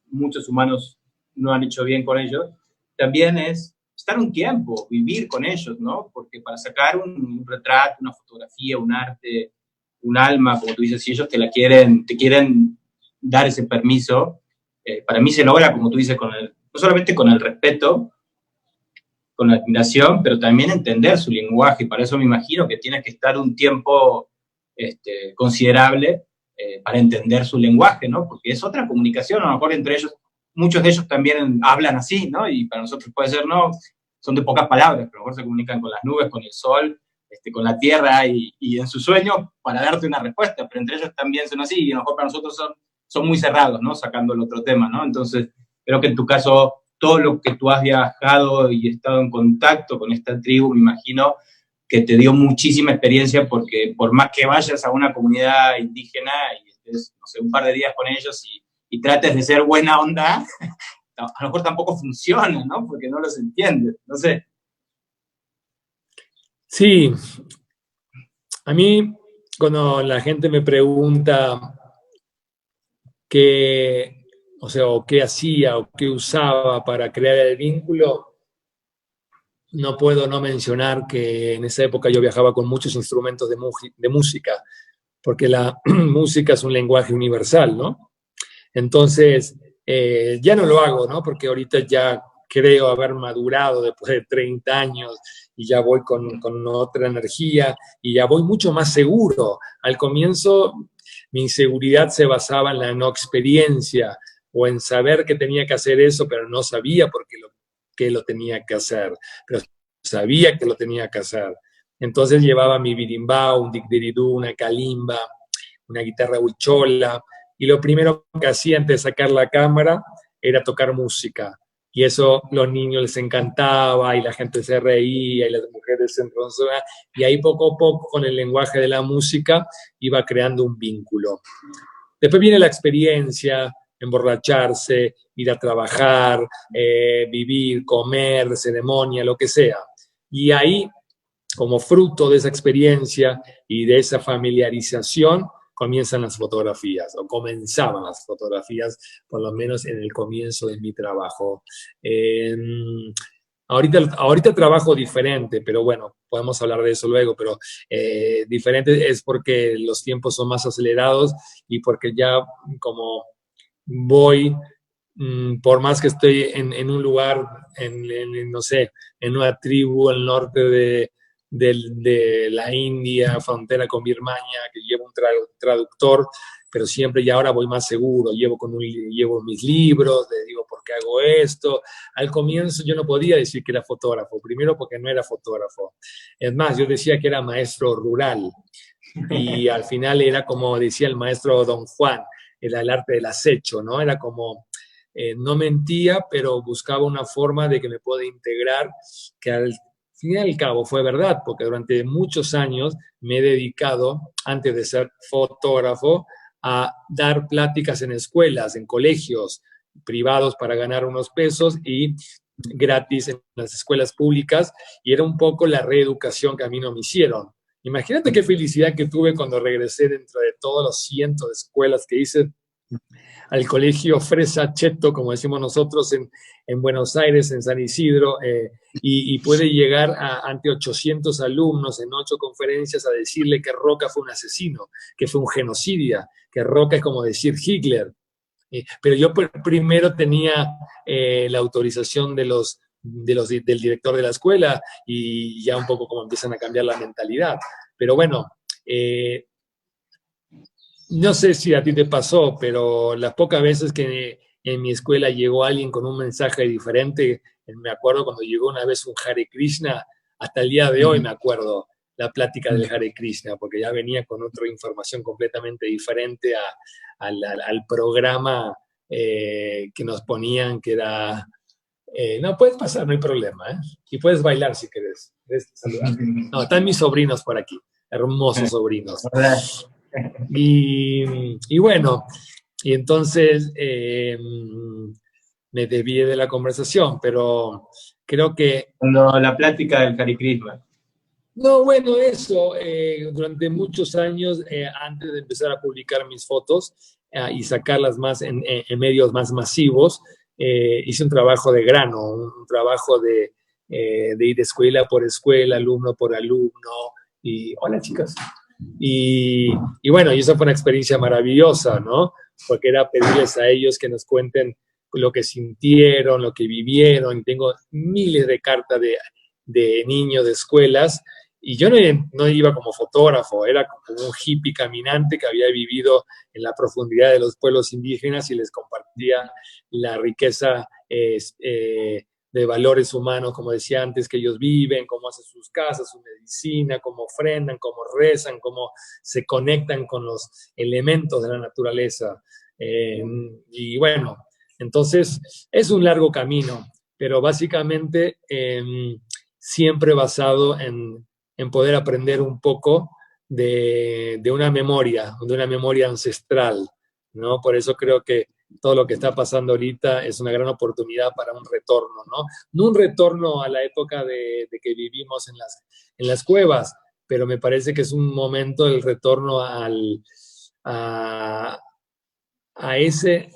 muchos humanos no han hecho bien con ellos, también es estar un tiempo, vivir con ellos, ¿no? Porque para sacar un retrato, una fotografía, un arte, un alma, como tú dices, si ellos te quieren dar ese permiso, para mí se logra, como tú dices, no solamente con el respeto, con la admiración, pero también entender su lenguaje, y para eso me imagino que tienes que estar un tiempo considerable para entender su lenguaje, ¿no? Porque es otra comunicación, a lo mejor entre ellos, muchos de ellos también hablan así, ¿no? Y para nosotros puede ser, no, son de pocas palabras, pero a lo mejor se comunican con las nubes, con el sol, con la tierra, y en su sueño para darte una respuesta, pero entre ellos también son así, y a lo mejor para nosotros son muy cerrados, ¿no? Sacando el otro tema, ¿no? Entonces, creo que en tu caso, todo lo que tú has viajado y estado en contacto con esta tribu, me imagino que te dio muchísima experiencia, porque por más que vayas a una comunidad indígena y estés, no sé, un par de días con ellos y trates de ser buena onda, a lo mejor tampoco funciona, ¿no? Porque no los entiendes, no sé. Sí, a mí cuando la gente me pregunta qué hacía o qué usaba para crear el vínculo, no puedo no mencionar que en esa época yo viajaba con muchos instrumentos de música, porque la música es un lenguaje universal, ¿no? Entonces, ya no lo hago, ¿no? Porque ahorita ya creo haber madurado después de 30 años y ya voy con otra energía y ya voy mucho más seguro. Al comienzo, mi inseguridad se basaba en la no experiencia o en saber que tenía que hacer eso, pero no sabía por qué lo tenía que hacer, pero sabía que lo tenía que hacer. Entonces llevaba mi birimbao, un didgeridoo, una kalimba, una guitarra huichola, y lo primero que hacía antes de sacar la cámara era tocar música. Y eso los niños les encantaba, y la gente se reía, y las mujeres se enronzonaban, y ahí poco a poco, con el lenguaje de la música, iba creando un vínculo. Después viene la experiencia, emborracharse, ir a trabajar, vivir, comer, ceremonia, lo que sea. Y ahí, como fruto de esa experiencia y de esa familiarización, comienzan las fotografías, o comenzaban las fotografías, por lo menos en el comienzo de mi trabajo. Ahorita trabajo diferente, pero bueno, podemos hablar de eso luego, pero diferente es porque los tiempos son más acelerados y porque ya como voy, por más que estoy en un lugar, no sé, en una tribu al norte de la India, frontera con Birmania, que llevo un traductor, pero siempre ya ahora voy más seguro, llevo mis libros, le digo por qué hago esto. Al comienzo yo no podía decir que era fotógrafo, primero porque no era fotógrafo. Es más, yo decía que era maestro rural, y al final era como decía el maestro Don Juan, era el arte del acecho, ¿no? Era como, no mentía, pero buscaba una forma de que me pueda integrar, que al fin y al cabo fue verdad, porque durante muchos años me he dedicado, antes de ser fotógrafo, a dar pláticas en escuelas, en colegios privados para ganar unos pesos y gratis en las escuelas públicas, y era un poco la reeducación que a mí no me hicieron. Imagínate qué felicidad que tuve cuando regresé dentro de todos los cientos de escuelas que hice, al colegio Fresa Cheto, como decimos nosotros, en Buenos Aires, en San Isidro, y puede llegar ante 800 alumnos en 8 conferencias a decirle que Roca fue un asesino, que fue un genocida, que Roca es como decir Hitler. Pero yo primero tenía la autorización del director de la escuela, y ya un poco como empiezan a cambiar la mentalidad. Pero bueno, no sé si a ti te pasó, pero las pocas veces que en mi escuela llegó alguien con un mensaje diferente, me acuerdo cuando llegó una vez un Hare Krishna, hasta el día de hoy me acuerdo la plática del Hare Krishna, porque ya venía con otra información completamente diferente al programa que nos ponían, que era... no, puedes pasar, no hay problema, ¿eh? Y puedes bailar si querés. ¿Querés saludar? No, están mis sobrinos por aquí, hermosos sobrinos. Y bueno, y entonces me desvié de la conversación, pero creo que... Cuando la plática del Hare Krishna. No, bueno, eso, durante muchos años, antes de empezar a publicar mis fotos y sacarlas más en medios más masivos, hice un trabajo de grano, un trabajo de ir escuela por escuela, alumno por alumno, y hola chicas. Y bueno, y eso fue una experiencia maravillosa, ¿no? Porque era pedirles a ellos que nos cuenten lo que sintieron, lo que vivieron. Tengo miles de cartas de niños de escuelas, y yo no iba como fotógrafo, era como un hippie caminante que había vivido en la profundidad de los pueblos indígenas y les compartía la riqueza de valores humanos, como decía antes, que ellos viven, cómo hacen sus casas, su medicina, cómo ofrendan, cómo rezan, cómo se conectan con los elementos de la naturaleza. Y bueno, entonces es un largo camino, pero básicamente siempre basado en poder aprender un poco de una memoria ancestral, ¿no? Por eso creo que todo lo que está pasando ahorita es una gran oportunidad para un retorno, ¿no? No un retorno a la época de que vivimos en las cuevas, pero me parece que es un momento del retorno a ese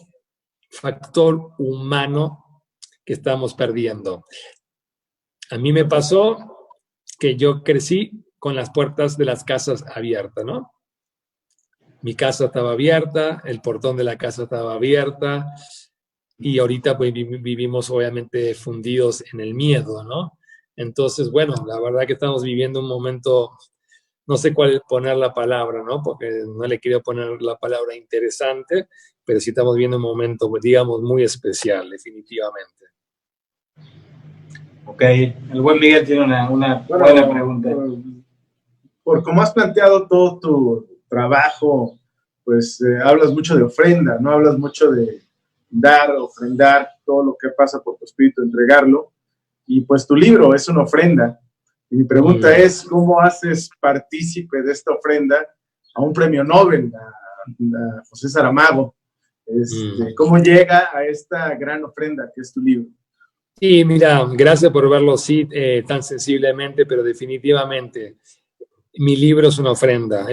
factor humano que estamos perdiendo. A mí me pasó que yo crecí con las puertas de las casas abiertas, ¿no? Mi casa estaba abierta, el portón de la casa estaba abierta, y ahorita pues vivimos obviamente fundidos en el miedo, ¿no? Entonces, bueno, la verdad que estamos viviendo un momento, no sé cuál poner la palabra, ¿no? Porque no le quiero poner la palabra interesante, pero sí estamos viviendo un momento, pues, digamos, muy especial, definitivamente. Ok, el buen Miguel tiene una buena pregunta. Por cómo has planteado todo tu trabajo, pues hablas mucho de ofrenda, ¿no? Hablas mucho de dar, ofrendar, todo lo que pasa por tu espíritu, entregarlo. Y pues tu libro es una ofrenda. Y mi pregunta es, ¿cómo haces partícipe de esta ofrenda a un premio Nobel, a José Saramago? ¿Cómo llega a esta gran ofrenda que es tu libro? Sí, mira, gracias por verlo así tan sensiblemente, pero definitivamente mi libro es una ofrenda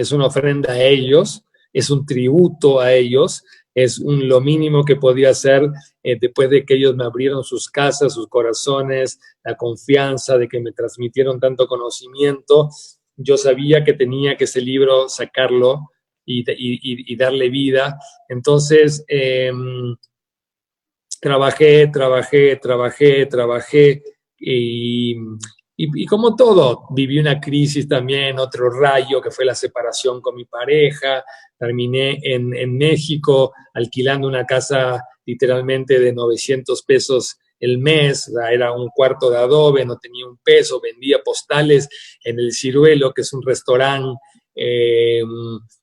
a ellos, es un tributo a ellos, es lo mínimo que podía hacer después de que ellos me abrieron sus casas, sus corazones, la confianza de que me transmitieron tanto conocimiento. Yo sabía que tenía que ese libro sacarlo y darle vida. Entonces, trabajé y como todo, viví una crisis también, otro rayo que fue la separación con mi pareja. Terminé en México alquilando una casa literalmente de 900 pesos el mes, era un cuarto de adobe, no tenía un peso, vendía postales en El Ciruelo, que es un restaurante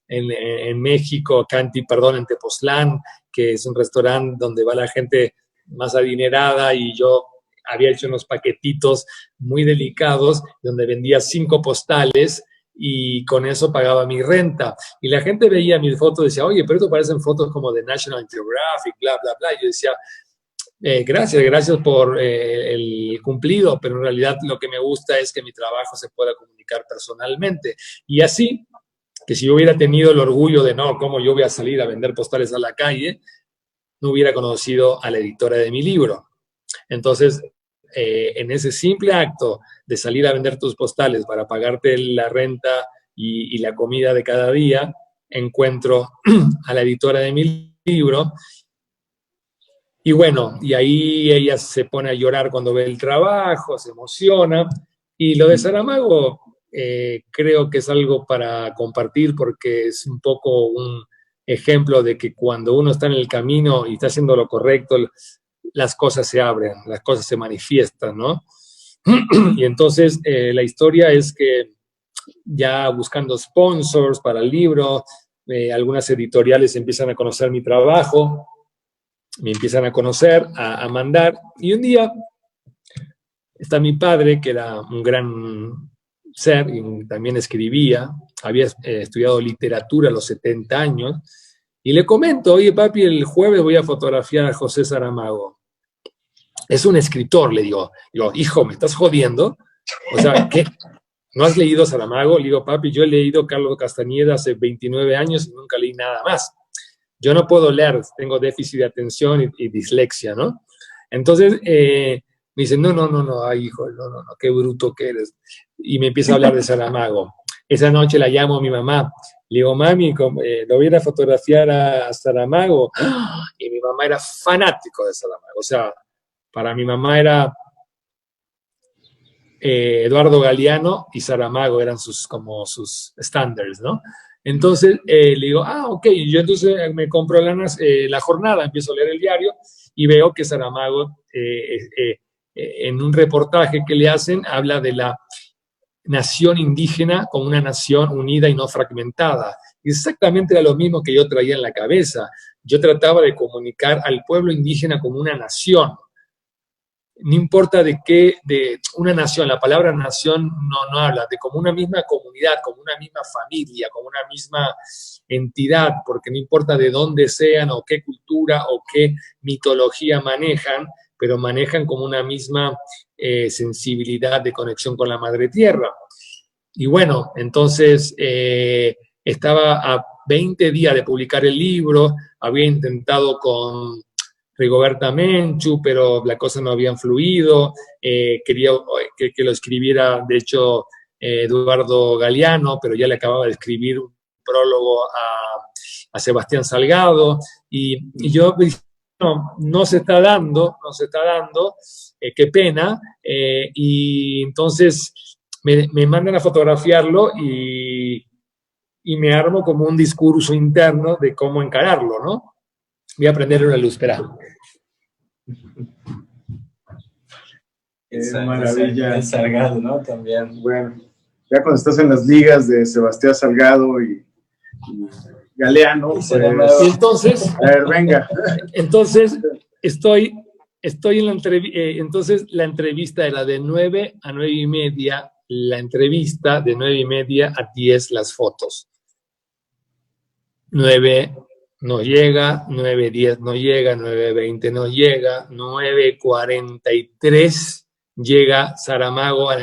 en México, en Tepoztlán, que es un restaurante donde va la gente más adinerada, y yo había hecho unos paquetitos muy delicados donde vendía 5 postales y con eso pagaba mi renta. Y la gente veía mis fotos y decía, oye, pero esto parecen fotos como de National Geographic, bla, bla, bla. Y yo decía, gracias por el cumplido, pero en realidad lo que me gusta es que mi trabajo se pueda comunicar personalmente. Y así que si yo hubiera tenido el orgullo de no, ¿cómo yo voy a salir a vender postales a la calle? No hubiera conocido a la editora de mi libro. Entonces, en ese simple acto de salir a vender tus postales para pagarte la renta y la comida de cada día, encuentro a la editora de mi libro. Y bueno, y ahí ella se pone a llorar cuando ve el trabajo, se emociona. Y lo de Saramago creo que es algo para compartir porque es un poco un ejemplo de que cuando uno está en el camino y está haciendo lo correcto, las cosas se abren, las cosas se manifiestan, ¿no? Y entonces la historia es que ya buscando sponsors para el libro, algunas editoriales empiezan a conocer mi trabajo, me empiezan a conocer, a mandar, y un día está mi padre, que era un gran ser, y también escribía, había estudiado literatura a los 70 años, y le comento, oye papi, el jueves voy a fotografiar a José Saramago. Es un escritor, le digo, hijo, ¿me estás jodiendo? O sea, ¿qué? ¿No has leído a Saramago? Le digo, papi, yo he leído Carlos Castañeda hace 29 años y nunca leí nada más. Yo no puedo leer, tengo déficit de atención y dislexia, ¿no? Entonces, me dice, no, ay, hijo, no, qué bruto que eres. Y me empieza a hablar de Saramago. Esa noche la llamo a mi mamá. Le digo, mami, lo voy a ir a fotografiar a Saramago. Y mi mamá era fanático de Saramago. O sea, para mi mamá era Eduardo Galeano y Saramago, eran sus estándares, ¿no? Entonces, le digo, ok, yo entonces me compro la jornada, empiezo a leer el diario y veo que Saramago, en un reportaje que le hacen, habla de la nación indígena como una nación unida y no fragmentada. Exactamente era lo mismo que yo traía en la cabeza. Yo trataba de comunicar al pueblo indígena como una nación. No importa de una nación, la palabra nación no habla, de como una misma comunidad, como una misma familia, como una misma entidad, porque no importa de dónde sean o qué cultura o qué mitología manejan, pero manejan como una misma sensibilidad de conexión con la madre tierra. Y bueno, entonces estaba a 20 días de publicar el libro, había intentado con Rigoberta Menchú, pero la cosa no había fluido, quería que lo escribiera, de hecho, Eduardo Galeano, pero ya le acababa de escribir un prólogo a Sebastián Salgado, y yo dije, no se está dando, qué pena, y entonces me mandan a fotografiarlo y me armo como un discurso interno de cómo encararlo, ¿no? Voy a prender una luz, espera. Qué maravilla. Salgado, ¿no? También. Bueno, ya cuando estás en las ligas de Sebastián Salgado y Galeano, pues, entonces, a ver, venga. Entonces, estoy en la entrevista, entonces la entrevista era de 9 a 9 y media, la entrevista de 9 y media a 10 las fotos. 9 no llega, 9:10 no llega, 9:20 no llega, 9:43 llega Saramago a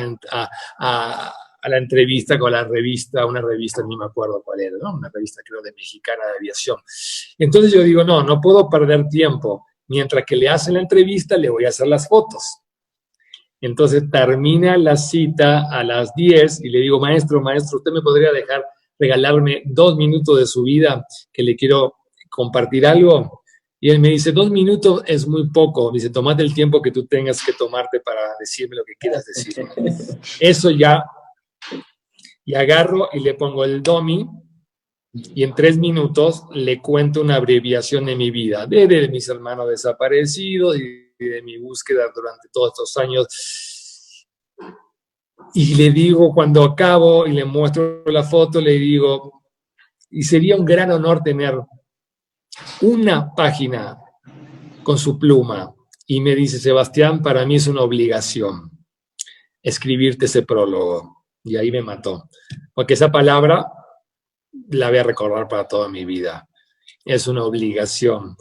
la entrevista con la revista, una revista, ni me acuerdo cuál era, ¿no? Una revista creo de Mexicana de Aviación. Entonces yo digo, no puedo perder tiempo. Mientras que le hacen la entrevista, le voy a hacer las fotos. Entonces termina la cita a las 10 y le digo, maestro, ¿usted me podría regalarme 2 minutos de su vida que le quiero compartir algo? Y él me dice, 2 minutos es muy poco. Dice, tomate el tiempo que tú tengas que tomarte para decirme lo que quieras decir. Eso ya, y agarro y le pongo el dummy y en 3 minutos le cuento una abreviación de mi vida, de mis hermanos desaparecidos y de mi búsqueda durante todos estos años. Y le digo, cuando acabo y le muestro la foto, le digo, y sería un gran honor tener una página con su pluma. Y me dice, Sebastián, para mí es una obligación escribirte ese prólogo. Y ahí me mató. Porque esa palabra la voy a recordar para toda mi vida. Es una obligación.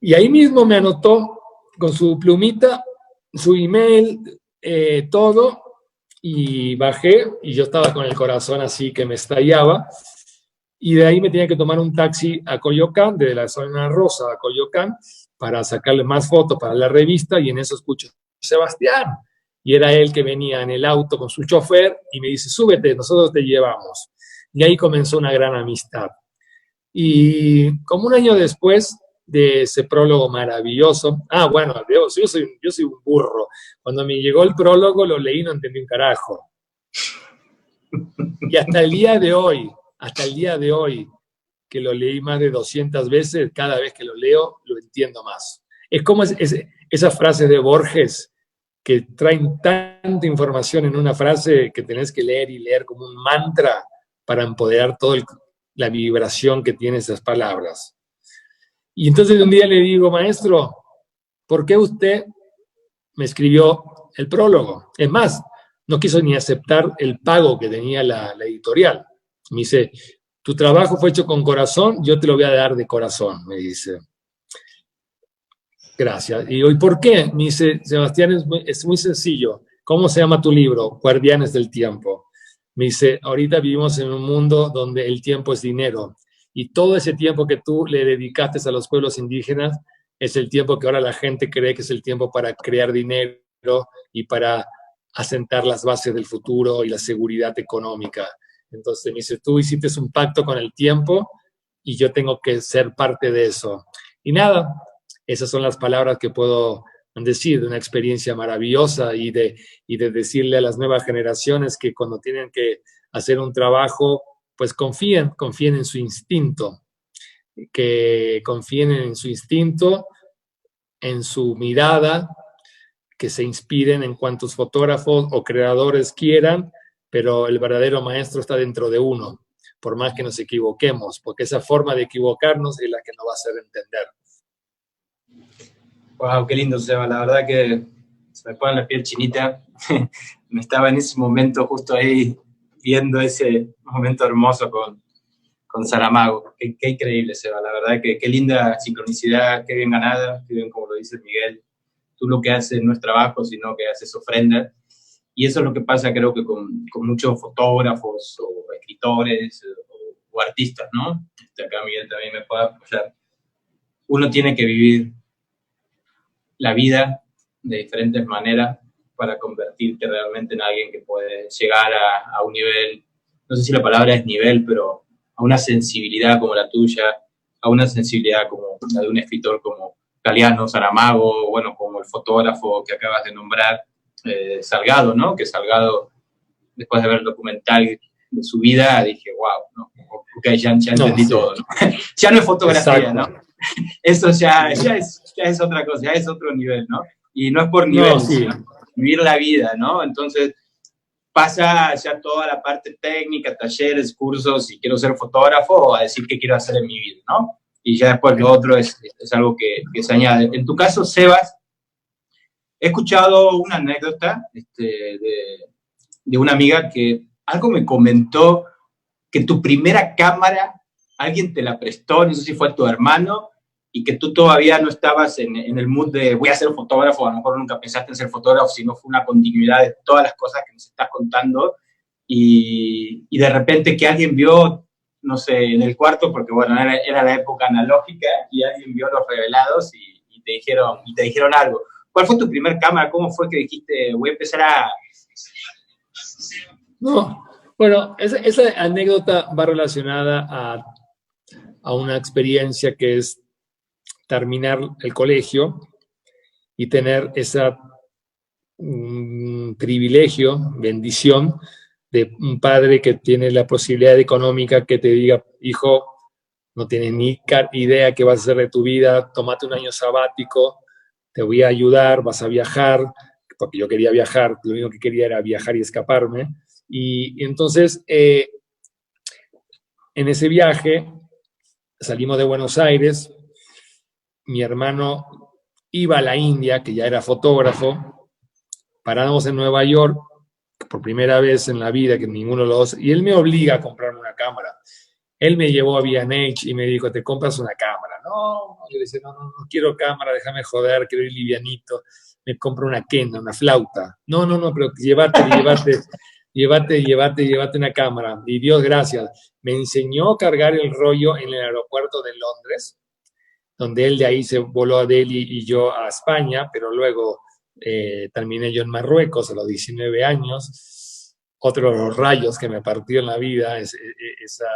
Y ahí mismo me anotó con su plumita, su email, todo. y bajé y yo estaba con el corazón así que me estallaba. Y de ahí me tenía que tomar un taxi a Coyoacán, de la zona rosa a Coyoacán, para sacarle más fotos para la revista, y en eso escucho Sebastián. Y era él que venía en el auto con su chofer y me dice, súbete, nosotros te llevamos. Y ahí comenzó una gran amistad. Y como un año después de ese prólogo maravilloso, bueno, yo soy un burro. Cuando me llegó el prólogo lo leí y no entendí un carajo. Y hasta el día de hoy, que lo leí más de 200 veces, cada vez que lo leo lo entiendo más. Es como esas frases de Borges que traen tanta información en una frase que tenés que leer y leer como un mantra para empoderar toda la vibración que tienen esas palabras. Y entonces un día le digo, maestro, ¿por qué usted me escribió el prólogo? Es más, no quiso ni aceptar el pago que tenía la editorial. Me dice, tu trabajo fue hecho con corazón, yo te lo voy a dar de corazón, me dice. Gracias. Y hoy, ¿por qué? Me dice, Sebastián, es muy sencillo. ¿Cómo se llama tu libro? Guardianes del Tiempo. Me dice, ahorita vivimos en un mundo donde el tiempo es dinero. Y todo ese tiempo que tú le dedicaste a los pueblos indígenas es el tiempo que ahora la gente cree que es el tiempo para crear dinero y para asentar las bases del futuro y la seguridad económica. Entonces me dice, tú hiciste un pacto con el tiempo y yo tengo que ser parte de eso. Y nada, esas son las palabras que puedo decir de una experiencia maravillosa y de decirle a las nuevas generaciones que cuando tienen que hacer un trabajo, pues confíen en su instinto, que confíen en su instinto, en su mirada, que se inspiren en cuantos fotógrafos o creadores quieran, pero el verdadero maestro está dentro de uno, por más que nos equivoquemos, porque esa forma de equivocarnos es la que nos va a hacer entender. Wow, qué lindo, Seba. La verdad que se me pone la piel chinita. Me estaba en ese momento justo ahí viendo ese momento hermoso con Saramago. Qué increíble, Seba. La verdad que qué linda sincronicidad, qué bien ganada, qué bien como lo dice Miguel. Tú lo que haces no es trabajo, sino que haces ofrenda. Y eso es lo que pasa, creo que con muchos fotógrafos o escritores o artistas, ¿no? Acá Miguel también me puede apoyar. Uno tiene que vivir la vida de diferentes maneras para convertirte realmente en alguien que puede llegar a un nivel, no sé si la palabra es nivel, pero a una sensibilidad como la tuya, a una sensibilidad como la de un escritor como Galeano, Saramago, bueno, como el fotógrafo que acabas de nombrar, Salgado, ¿no? Que Salgado, después de ver el documental de su vida, dije, wow, ¿no? Ok, ya entendí todo, ¿no? Ya no es fotografía, exacto, ¿no? Eso ya es otra cosa, ya es otro nivel, ¿no? Y no es por nivel, sino vivir la vida, ¿no? Entonces pasa ya toda la parte técnica, talleres, cursos, y quiero ser fotógrafo, a decir qué quiero hacer en mi vida, ¿no? Y ya después lo otro es algo que se añade. En tu caso, Sebas, he escuchado una anécdota de una amiga que algo me comentó que tu primera cámara alguien te la prestó, no sé si fue tu hermano, y que tú todavía no estabas en el mood de voy a ser fotógrafo, a lo mejor nunca pensaste en ser fotógrafo, sino fue una continuidad de todas las cosas que nos estás contando, y de repente que alguien vio, no sé, en el cuarto, porque bueno, era la época analógica, y alguien vio los revelados y te dijeron algo. ¿Cuál fue tu primer cámara? ¿Cómo fue que dijiste, voy a empezar a...? No, bueno, esa anécdota va relacionada a una experiencia que es terminar el colegio y tener ese privilegio, bendición, de un padre que tiene la posibilidad económica que te diga, hijo, no tienes ni idea qué vas a hacer de tu vida, tómate un año sabático, te voy a ayudar, vas a viajar, porque yo quería viajar, lo único que quería era viajar y escaparme. Y entonces, en ese viaje, salimos de Buenos Aires, mi hermano iba a la India, que ya era fotógrafo, paramos en Nueva York, por primera vez en la vida, que ninguno de los dos, y él me obliga a comprarme una cámara. Él me llevó a B&H y me dijo, ¿te compras una cámara? No, yo le decía, no quiero cámara, déjame joder, quiero ir livianito. me compro una quena, una flauta. No, pero llévate una cámara. Y Dios gracias, me enseñó a cargar el rollo en el aeropuerto de Londres, donde él de ahí se voló a Delhi y yo a España, pero luego terminé yo en Marruecos a los 19 años. Otro de los rayos que me partió en la vida es esa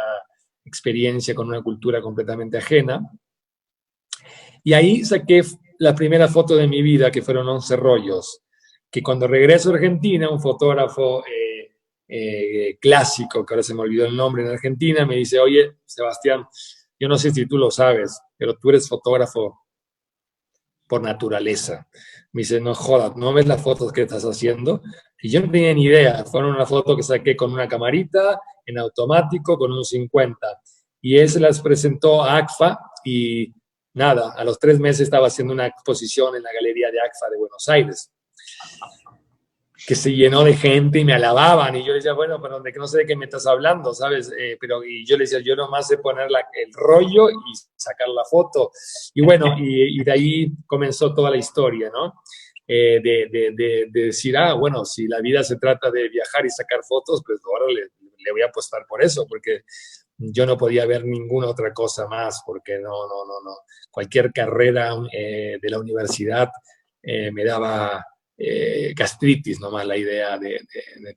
experiencia con una cultura completamente ajena. Y ahí saqué la primera foto de mi vida, que fueron 11 rollos, que cuando regreso a Argentina, un fotógrafo clásico, que ahora se me olvidó el nombre en Argentina, me dice, oye, Sebastián, yo no sé si tú lo sabes, pero tú eres fotógrafo por naturaleza. Me dice, no jodas, ¿no ves las fotos que estás haciendo? Y yo no tenía ni idea, fueron una foto que saqué con una camarita, en automático, con un 50. Y él se las presentó a ACFA y nada, a los 3 meses estaba haciendo una exposición en la Galería de ACFA de Buenos Aires, que se llenó de gente y me alababan, y yo decía, bueno, pero de que no sé de qué me estás hablando, ¿sabes? Y yo le decía, yo nomás sé poner el rollo y sacar la foto. Y bueno, y de ahí comenzó toda la historia, ¿no? De decir, bueno, si la vida se trata de viajar y sacar fotos, pues ahora le voy a apostar por eso, porque yo no podía ver ninguna otra cosa más, porque no. Cualquier carrera de la universidad me daba gastritis nomás la idea de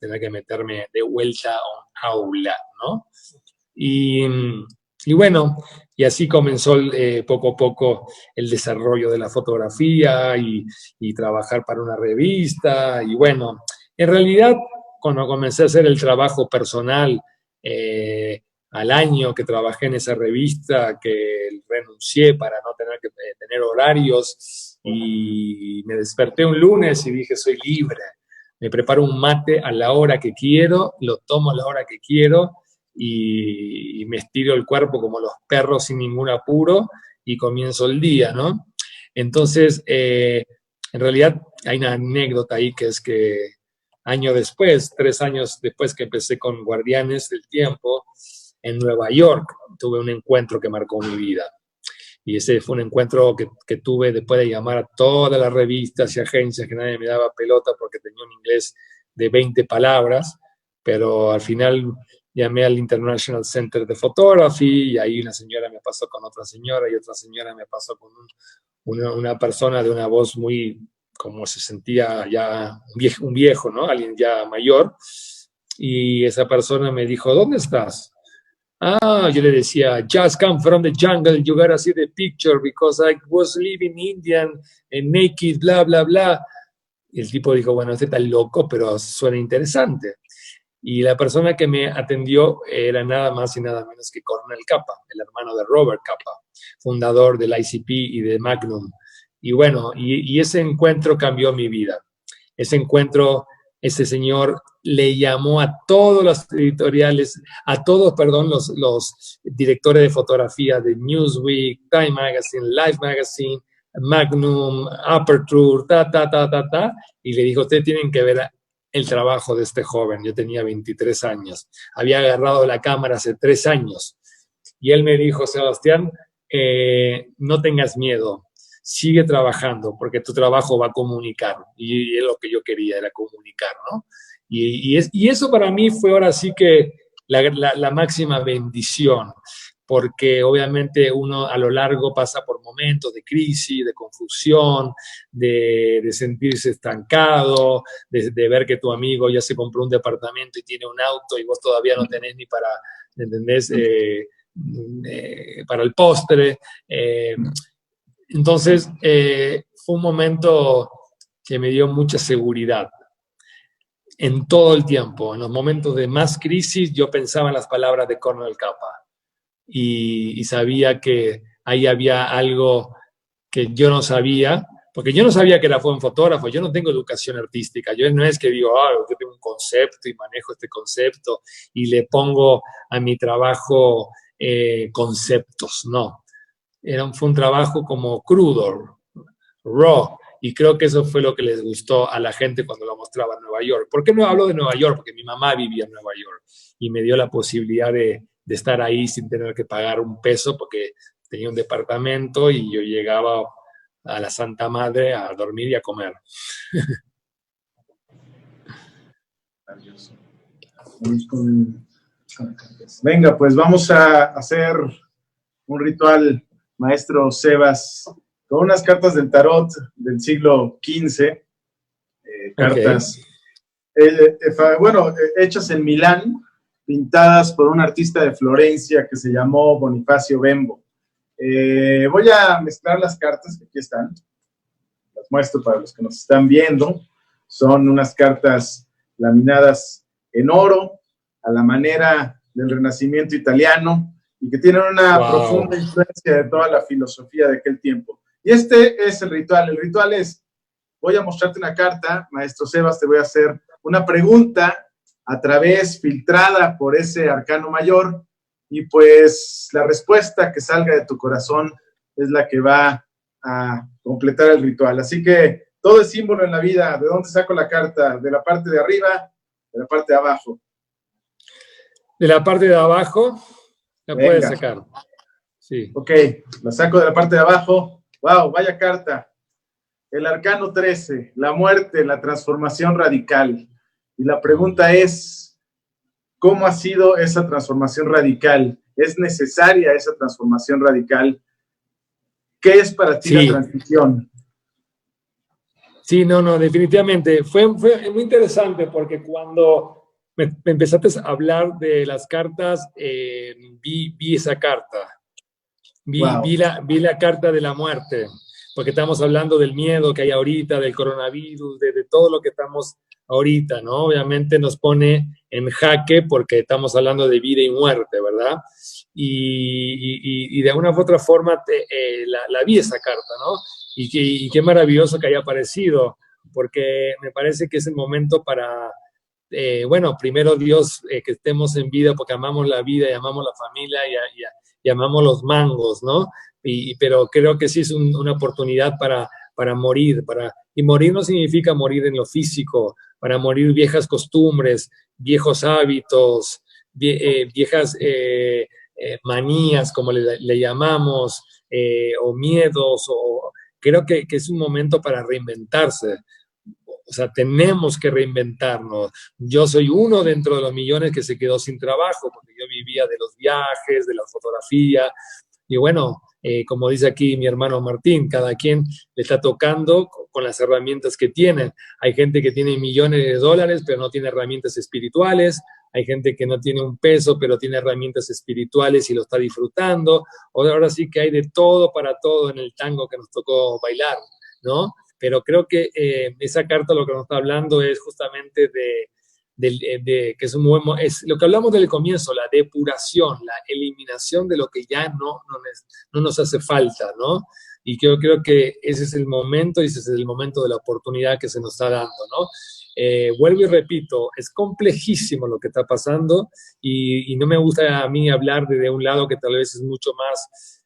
tener que meterme de vuelta a un aula, ¿no? Y bueno, y así comenzó poco a poco el desarrollo de la fotografía y trabajar para una revista. Y bueno, en realidad, cuando comencé a hacer el trabajo personal, al año que trabajé en esa revista, que renuncié para no tener que tener horarios, y me desperté un lunes y dije, soy libre. Me preparo un mate a la hora que quiero, lo tomo a la hora que quiero y me estiro el cuerpo como los perros sin ningún apuro y comienzo el día, ¿no? Entonces, en realidad hay una anécdota ahí que es que 3 años después que empecé con Guardianes del Tiempo, en Nueva York tuve un encuentro que marcó mi vida. Y ese fue un encuentro que tuve después de llamar a todas las revistas y agencias, que nadie me daba pelota porque tenía un inglés de 20 palabras, pero al final llamé al International Center de Photography y ahí una señora me pasó con otra señora y otra señora me pasó con una persona de una voz muy, como se sentía ya un viejo, ¿no? Alguien ya mayor. Y esa persona me dijo, ¿dónde estás? Yo le decía, just come from the jungle, you gotta see the picture because I was living Indian and naked, bla, bla, bla. Y el tipo dijo, bueno, este está loco, pero suena interesante. Y la persona que me atendió era nada más y nada menos que Cornel Capa, el hermano de Robert Capa, fundador del ICP y de Magnum. Y bueno, y ese encuentro cambió mi vida. Ese señor le llamó a todos los editoriales, a todos, perdón, los directores de fotografía de Newsweek, Time Magazine, Life Magazine, Magnum, Aperture, y le dijo, ustedes tienen que ver el trabajo de este joven. Yo tenía 23 años, había agarrado la cámara hace 3 años, y él me dijo, Sebastián, no tengas miedo, sigue trabajando, porque tu trabajo va a comunicar, y es lo que yo quería, era comunicar, ¿no? Y eso para mí fue ahora sí que la máxima bendición, porque obviamente uno a lo largo pasa por momentos de crisis, de confusión, de sentirse estancado, de ver que tu amigo ya se compró un departamento y tiene un auto y vos todavía no tenés ni para, ¿entendés? Para el postre. Entonces, fue un momento que me dio mucha seguridad en todo el tiempo. En los momentos de más crisis, yo pensaba en las palabras de Cornel Capa y sabía que ahí había algo que yo no sabía, porque yo no sabía que era buen fotógrafo, yo no tengo educación artística, yo no es que digo, yo tengo un concepto y manejo este concepto y le pongo a mi trabajo conceptos, no. Fue un trabajo como crudo, raw, y creo que eso fue lo que les gustó a la gente cuando lo mostraba en Nueva York. ¿Por qué no hablo de Nueva York? Porque mi mamá vivía en Nueva York y me dio la posibilidad de estar ahí sin tener que pagar un peso porque tenía un departamento y yo llegaba a la Santa Madre a dormir y a comer. Venga, pues vamos a hacer un ritual, maestro Sebas, con unas cartas del tarot del siglo XV, cartas, hechas en Milán, pintadas por un artista de Florencia que se llamó Bonifacio Bembo. Voy a mezclar las cartas que aquí están, las muestro para los que nos están viendo. Son unas cartas laminadas en oro, a la manera del Renacimiento italiano, y que tienen una profunda influencia de toda la filosofía de aquel tiempo. Y este es el ritual. El ritual es, voy a mostrarte una carta, maestro Sebas, te voy a hacer una pregunta a través, filtrada por ese arcano mayor, y pues la respuesta que salga de tu corazón es la que va a completar el ritual. Así que todo es símbolo en la vida. ¿De dónde saco la carta? ¿De la parte de arriba? ¿De la parte de abajo? De la parte de abajo la Venga. puedes sacar. Sí. Ok, la saco de la parte de abajo. ¡Wow! Vaya carta. El arcano 13, la muerte, la transformación radical. Y la pregunta es, ¿cómo ha sido esa transformación radical? ¿Es necesaria esa transformación radical? ¿Qué es para ti la transición? Sí, no, definitivamente. Fue muy interesante porque cuando me empezaste a hablar de las cartas, vi esa carta. Vi la carta de la muerte, porque estamos hablando del miedo que hay ahorita, del coronavirus, de todo lo que estamos ahorita, ¿no? Obviamente nos pone en jaque porque estamos hablando de vida y muerte, ¿verdad? Y de alguna u otra forma la vi esa carta, ¿no? Y qué maravilloso que haya aparecido, porque me parece que es el momento para, primero Dios, que estemos en vida porque amamos la vida y amamos la familia y amamos los mangos, ¿no? Pero creo que sí es una oportunidad para morir, y morir no significa morir en lo físico, para morir viejas costumbres, viejos hábitos, viejas manías, como le llamamos, o miedos, creo que es un momento para reinventarse. O sea, tenemos que reinventarnos. Yo soy uno dentro de los millones que se quedó sin trabajo, porque yo vivía de los viajes, de la fotografía, y bueno, como dice aquí mi hermano Martín, cada quien le está tocando con las herramientas que tiene. Hay gente que tiene millones de dólares, pero no tiene herramientas espirituales. Hay gente que no tiene un peso, pero tiene herramientas espirituales y lo está disfrutando. Ahora sí que hay de todo para todo en el tango que nos tocó bailar, ¿no? Pero creo que esa carta lo que nos está hablando es justamente que es lo que hablamos del comienzo, la depuración, la eliminación de lo que ya no nos hace falta, ¿no? Y yo creo que ese es el momento, y ese es el momento de la oportunidad que se nos está dando, ¿no? Vuelvo y repito, es complejísimo lo que está pasando, y no me gusta a mí hablar de un lado que tal vez es mucho más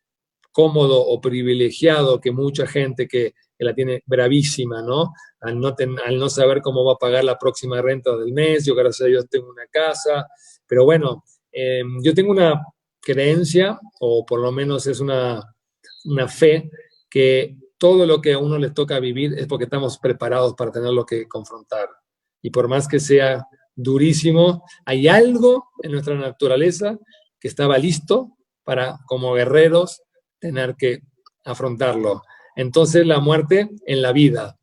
cómodo o privilegiado que mucha gente que la tiene bravísima, ¿no? Al no saber cómo va a pagar la próxima renta del mes. Yo, gracias a Dios, tengo una casa, pero bueno, yo tengo una creencia, o por lo menos es una fe, que todo lo que a uno le toca vivir es porque estamos preparados para tenerlo que confrontar. Y por más que sea durísimo, hay algo en nuestra naturaleza que estaba listo para, como guerreros, tener que afrontarlo. Entonces, la muerte en la vida,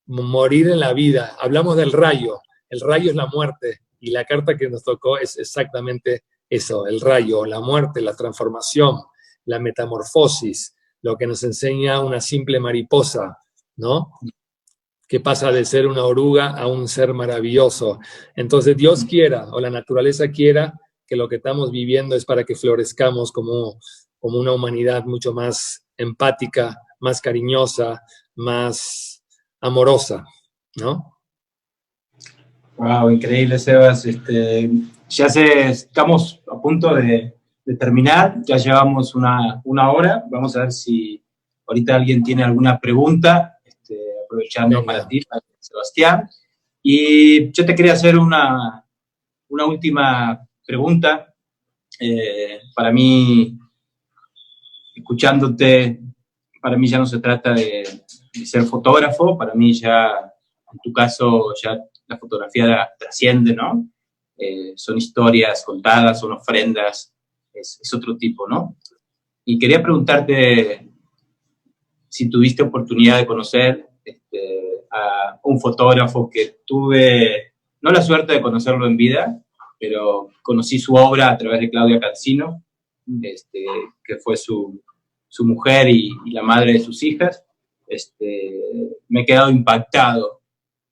morir en la vida. Hablamos del rayo. El rayo es la muerte, y la carta que nos tocó es exactamente eso, el rayo, la muerte, la transformación, la metamorfosis, lo que nos enseña una simple mariposa, ¿no? Que pasa de ser una oruga a un ser maravilloso. Entonces, Dios quiera, o la naturaleza quiera, que lo que estamos viviendo es para que florezcamos como una humanidad mucho más empática, más cariñosa, más amorosa, ¿no? Wow, increíble, Sebas. Estamos a punto de terminar, ya llevamos una hora. Vamos a ver si ahorita alguien tiene alguna pregunta, aprovechando para ti, para Sebastián. Y yo te quería hacer una última pregunta. Para mí, escuchándote, para mí ya no se trata de ser fotógrafo, para mí ya, en tu caso, ya la fotografía trasciende, ¿no? Son historias contadas, son ofrendas, es otro tipo, ¿no? Y quería preguntarte si tuviste oportunidad de conocer a un fotógrafo que tuve, no la suerte de conocerlo en vida, pero conocí su obra a través de Claudia Cancino, que fue su mujer y la madre de sus hijas. Me he quedado impactado,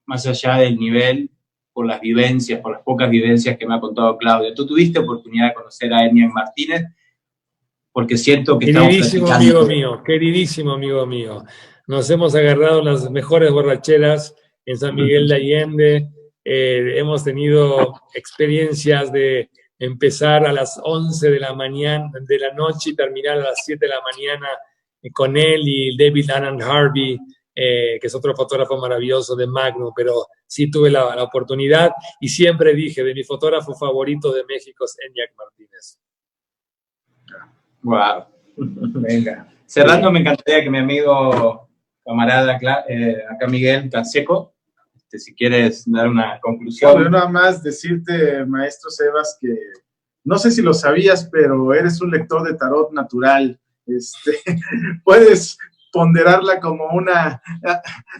más allá del nivel, por las vivencias, por las pocas vivencias que me ha contado Claudia. ¿Tú tuviste oportunidad de conocer a Enian Martínez? Porque siento que estamos platicando. Queridísimo amigo mío. Nos hemos agarrado las mejores borracheras en San Miguel de Allende. Hemos tenido experiencias de empezar a las 11 de la noche y terminar a las 7 de la mañana con él y David Anand Harvey, que es otro fotógrafo maravilloso de Magnum, pero sí tuve la oportunidad y siempre dije, de mi fotógrafo favorito de México es Enian Martínez. Wow. Venga. Cerrando, me encantaría que mi amigo, camarada acá Miguel Canseco, si quieres dar una conclusión. Bueno, nada más decirte, maestro Sebas, que no sé si lo sabías, pero eres un lector de tarot natural. Puedes ponderarla como una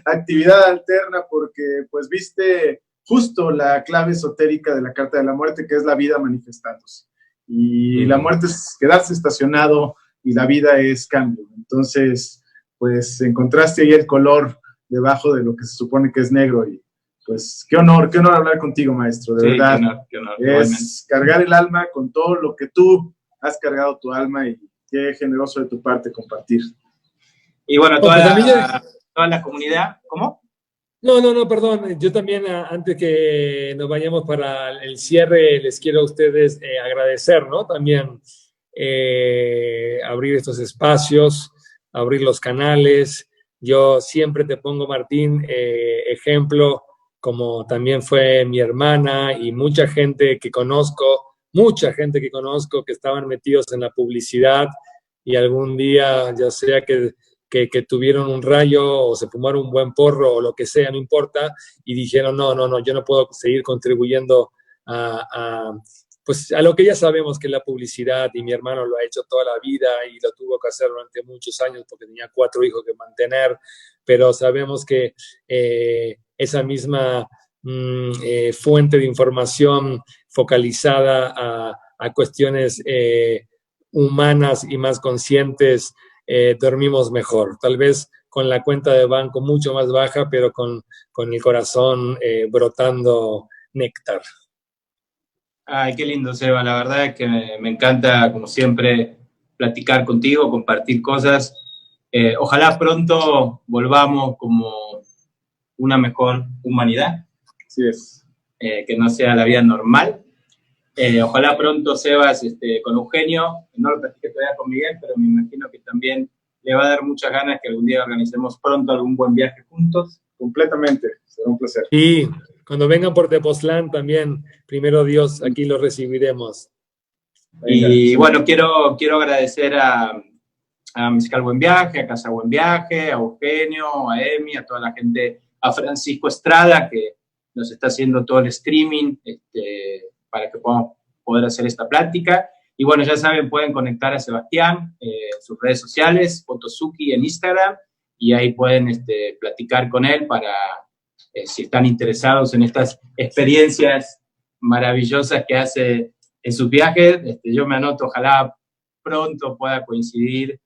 actividad alterna porque pues viste justo la clave esotérica de la carta de la muerte, que es la vida manifestándose. Y la muerte es quedarse estacionado y la vida es cambio. Entonces, pues encontraste ahí el color debajo de lo que se supone que es negro y pues qué honor hablar contigo, maestro, de verdad. Qué honor, es cargar el alma con todo lo que tú has cargado tu alma y qué generoso de tu parte compartir. Y bueno, toda la comunidad, ¿cómo? No, perdón. Yo también, antes que nos vayamos para el cierre, les quiero a ustedes agradecer, ¿no? También abrir estos espacios, abrir los canales. Yo siempre te pongo, Martín, ejemplo, como también fue mi hermana y mucha gente que conozco que estaban metidos en la publicidad y algún día, ya sea que tuvieron un rayo o se fumaron un buen porro o lo que sea, no importa, y dijeron, no, yo no puedo seguir contribuyendo pues a lo que ya sabemos que es la publicidad, y mi hermano lo ha hecho toda la vida y lo tuvo que hacer durante muchos años porque tenía 4 hijos que mantener, pero sabemos que esa misma fuente de información focalizada a cuestiones humanas y más conscientes, dormimos mejor, tal vez con la cuenta de banco mucho más baja, pero con el corazón brotando néctar. Ay, qué lindo, Seba, la verdad es que me encanta, como siempre, platicar contigo, compartir cosas. Ojalá pronto volvamos como una mejor humanidad. Así es. Que no sea la vida normal. Ojalá pronto, Sebas, con Eugenio, no lo platiqué todavía con Miguel, pero me imagino que también le va a dar muchas ganas que algún día organicemos pronto algún buen viaje juntos. Completamente, será un placer. Y cuando vengan por Tepoztlán también, primero Dios, aquí los recibiremos. Y bueno, quiero agradecer a Mezcal Buen Viaje, a Casa Buen Viaje, a Eugenio, a Emi, a toda la gente, a Francisco Estrada, que nos está haciendo todo el streaming, para que podamos poder hacer esta plática. Y bueno, ya saben, pueden conectar a Sebastián en sus redes sociales, Fotosuki en Instagram, y ahí pueden platicar con él para, si están interesados en estas experiencias maravillosas que hace en sus viajes. Yo me anoto, ojalá pronto pueda coincidir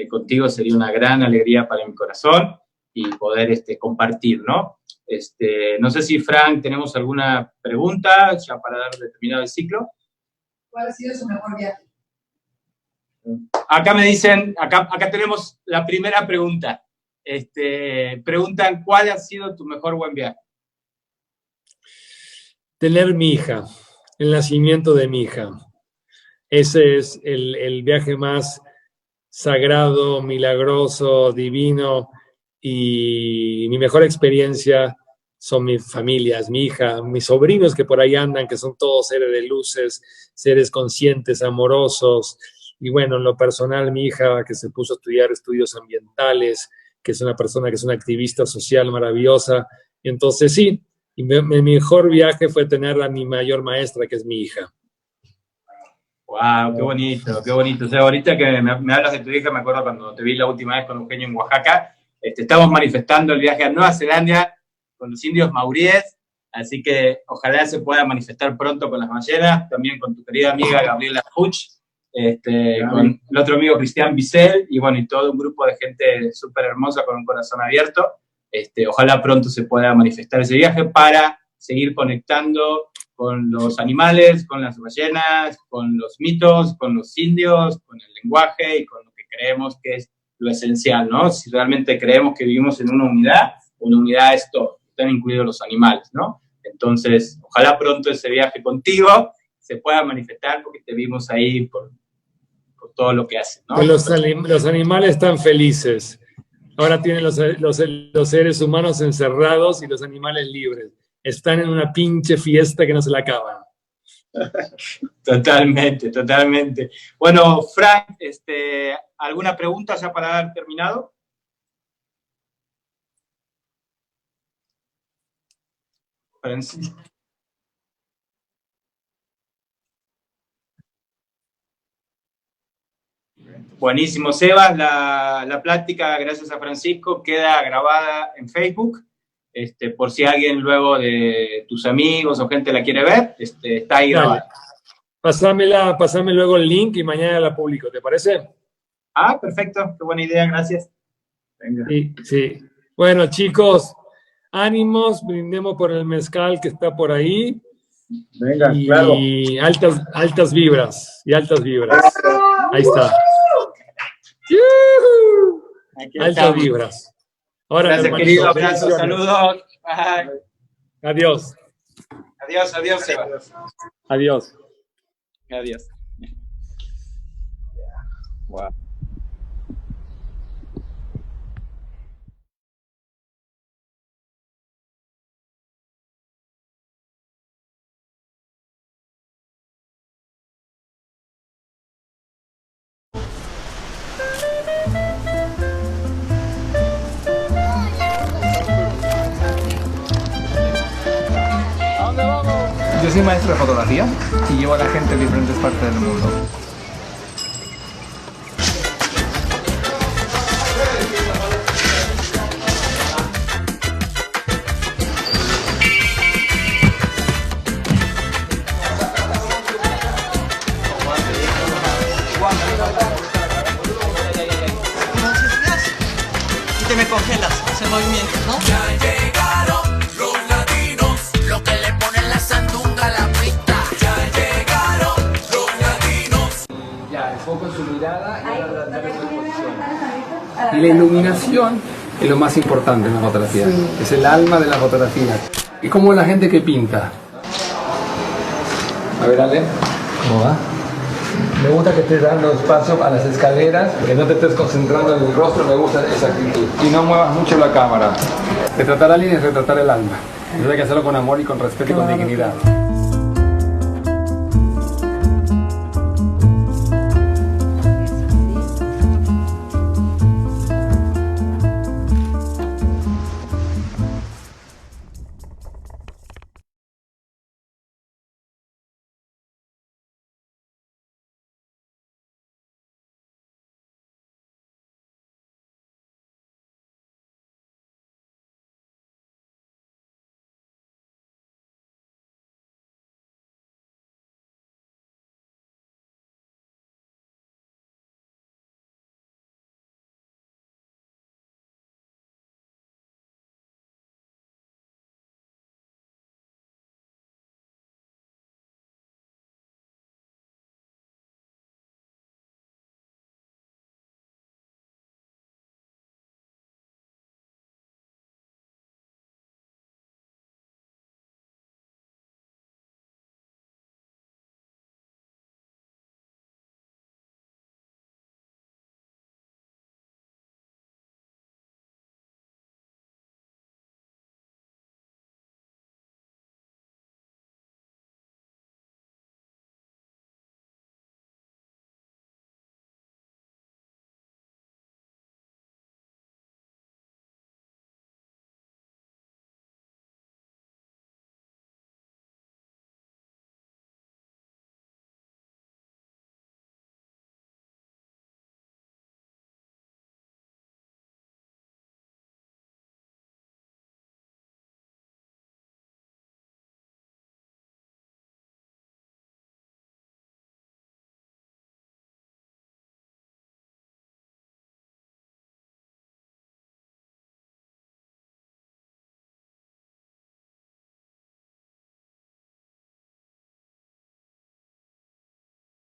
contigo, sería una gran alegría para mi corazón y poder compartir, ¿no? No sé si, Frank, tenemos alguna pregunta ya para dar terminado el ciclo. ¿Cuál ha sido su mejor viaje? Acá me dicen, acá tenemos la primera pregunta. Preguntan, ¿cuál ha sido tu mejor buen viaje? Tener mi hija, el nacimiento de mi hija. Ese es el viaje más sagrado, milagroso, divino, y mi mejor experiencia son mis familias, mi hija, mis sobrinos que por ahí andan, que son todos seres de luces, seres conscientes, amorosos, Y bueno, en lo personal, mi hija que se puso a estudiar estudios ambientales, que es una persona que es una activista social maravillosa. Y entonces sí, y mi mejor viaje fue tener a mi mayor maestra, que es mi hija. Wow, qué bonito, qué bonito. O sea, ahorita que me hablas de tu hija, me acuerdo cuando te vi la última vez con Eugenio en Oaxaca, estamos manifestando el viaje a Nueva Zelanda con los indios maoríes, así que ojalá se pueda manifestar pronto con las ballenas, también con tu querida amiga Gabriela Puch, con el otro amigo Cristian Bissell, y bueno, y todo un grupo de gente súper hermosa con un corazón abierto. Ojalá pronto se pueda manifestar ese viaje para seguir conectando con los animales, con las ballenas, con los mitos, con los indios, con el lenguaje y con lo que creemos que es lo esencial, ¿no? Si realmente creemos que vivimos en una unidad es todo, están incluidos los animales, ¿no? Entonces, ojalá pronto ese viaje contigo se pueda manifestar porque te vimos ahí por todo lo que hacen, ¿no? Los animales están felices. Ahora tienen los seres humanos encerrados y los animales libres. Están en una pinche fiesta que no se la acaban. Totalmente, totalmente. Bueno, Frank, ¿alguna pregunta ya para haber terminado? Francisco. Buenísimo, Sebas. La plática, gracias a Francisco, queda grabada en Facebook. Por si alguien luego de tus amigos o gente la quiere ver, está ahí grabada. Pásame luego el link y mañana la publico, ¿te parece? Ah, perfecto, qué buena idea, gracias. Venga. Sí. Bueno, chicos, ánimos, brindemos por el mezcal que está por ahí. Venga, y claro. altas vibras, Ahí está. Altas vibras. Ahora, gracias, querido, abrazo, saludos. Bye. Adiós. Adiós, Sebas. Adiós. Wow. Yo soy maestro de fotografía y llevo a la gente a diferentes partes del mundo. Y te me congelas ese movimiento, ¿no? Ya llegaron los latinos, lo que le ponen la sandunga a la pista. Ya llegaron los latinos. Ya, el foco en su mirada y ahora darle su exposición. Y la iluminación es lo más importante en la fotografía. Es el alma de la fotografía. Y como la gente que pinta. A ver, Ale, ¿cómo va? Me gusta que estés dando espacio a las escaleras, que no te estés concentrando en el rostro, me gusta esa actitud. Y no muevas mucho la cámara. Retratar a alguien es retratar el alma. Entonces hay que hacerlo con amor y con respeto y con dignidad.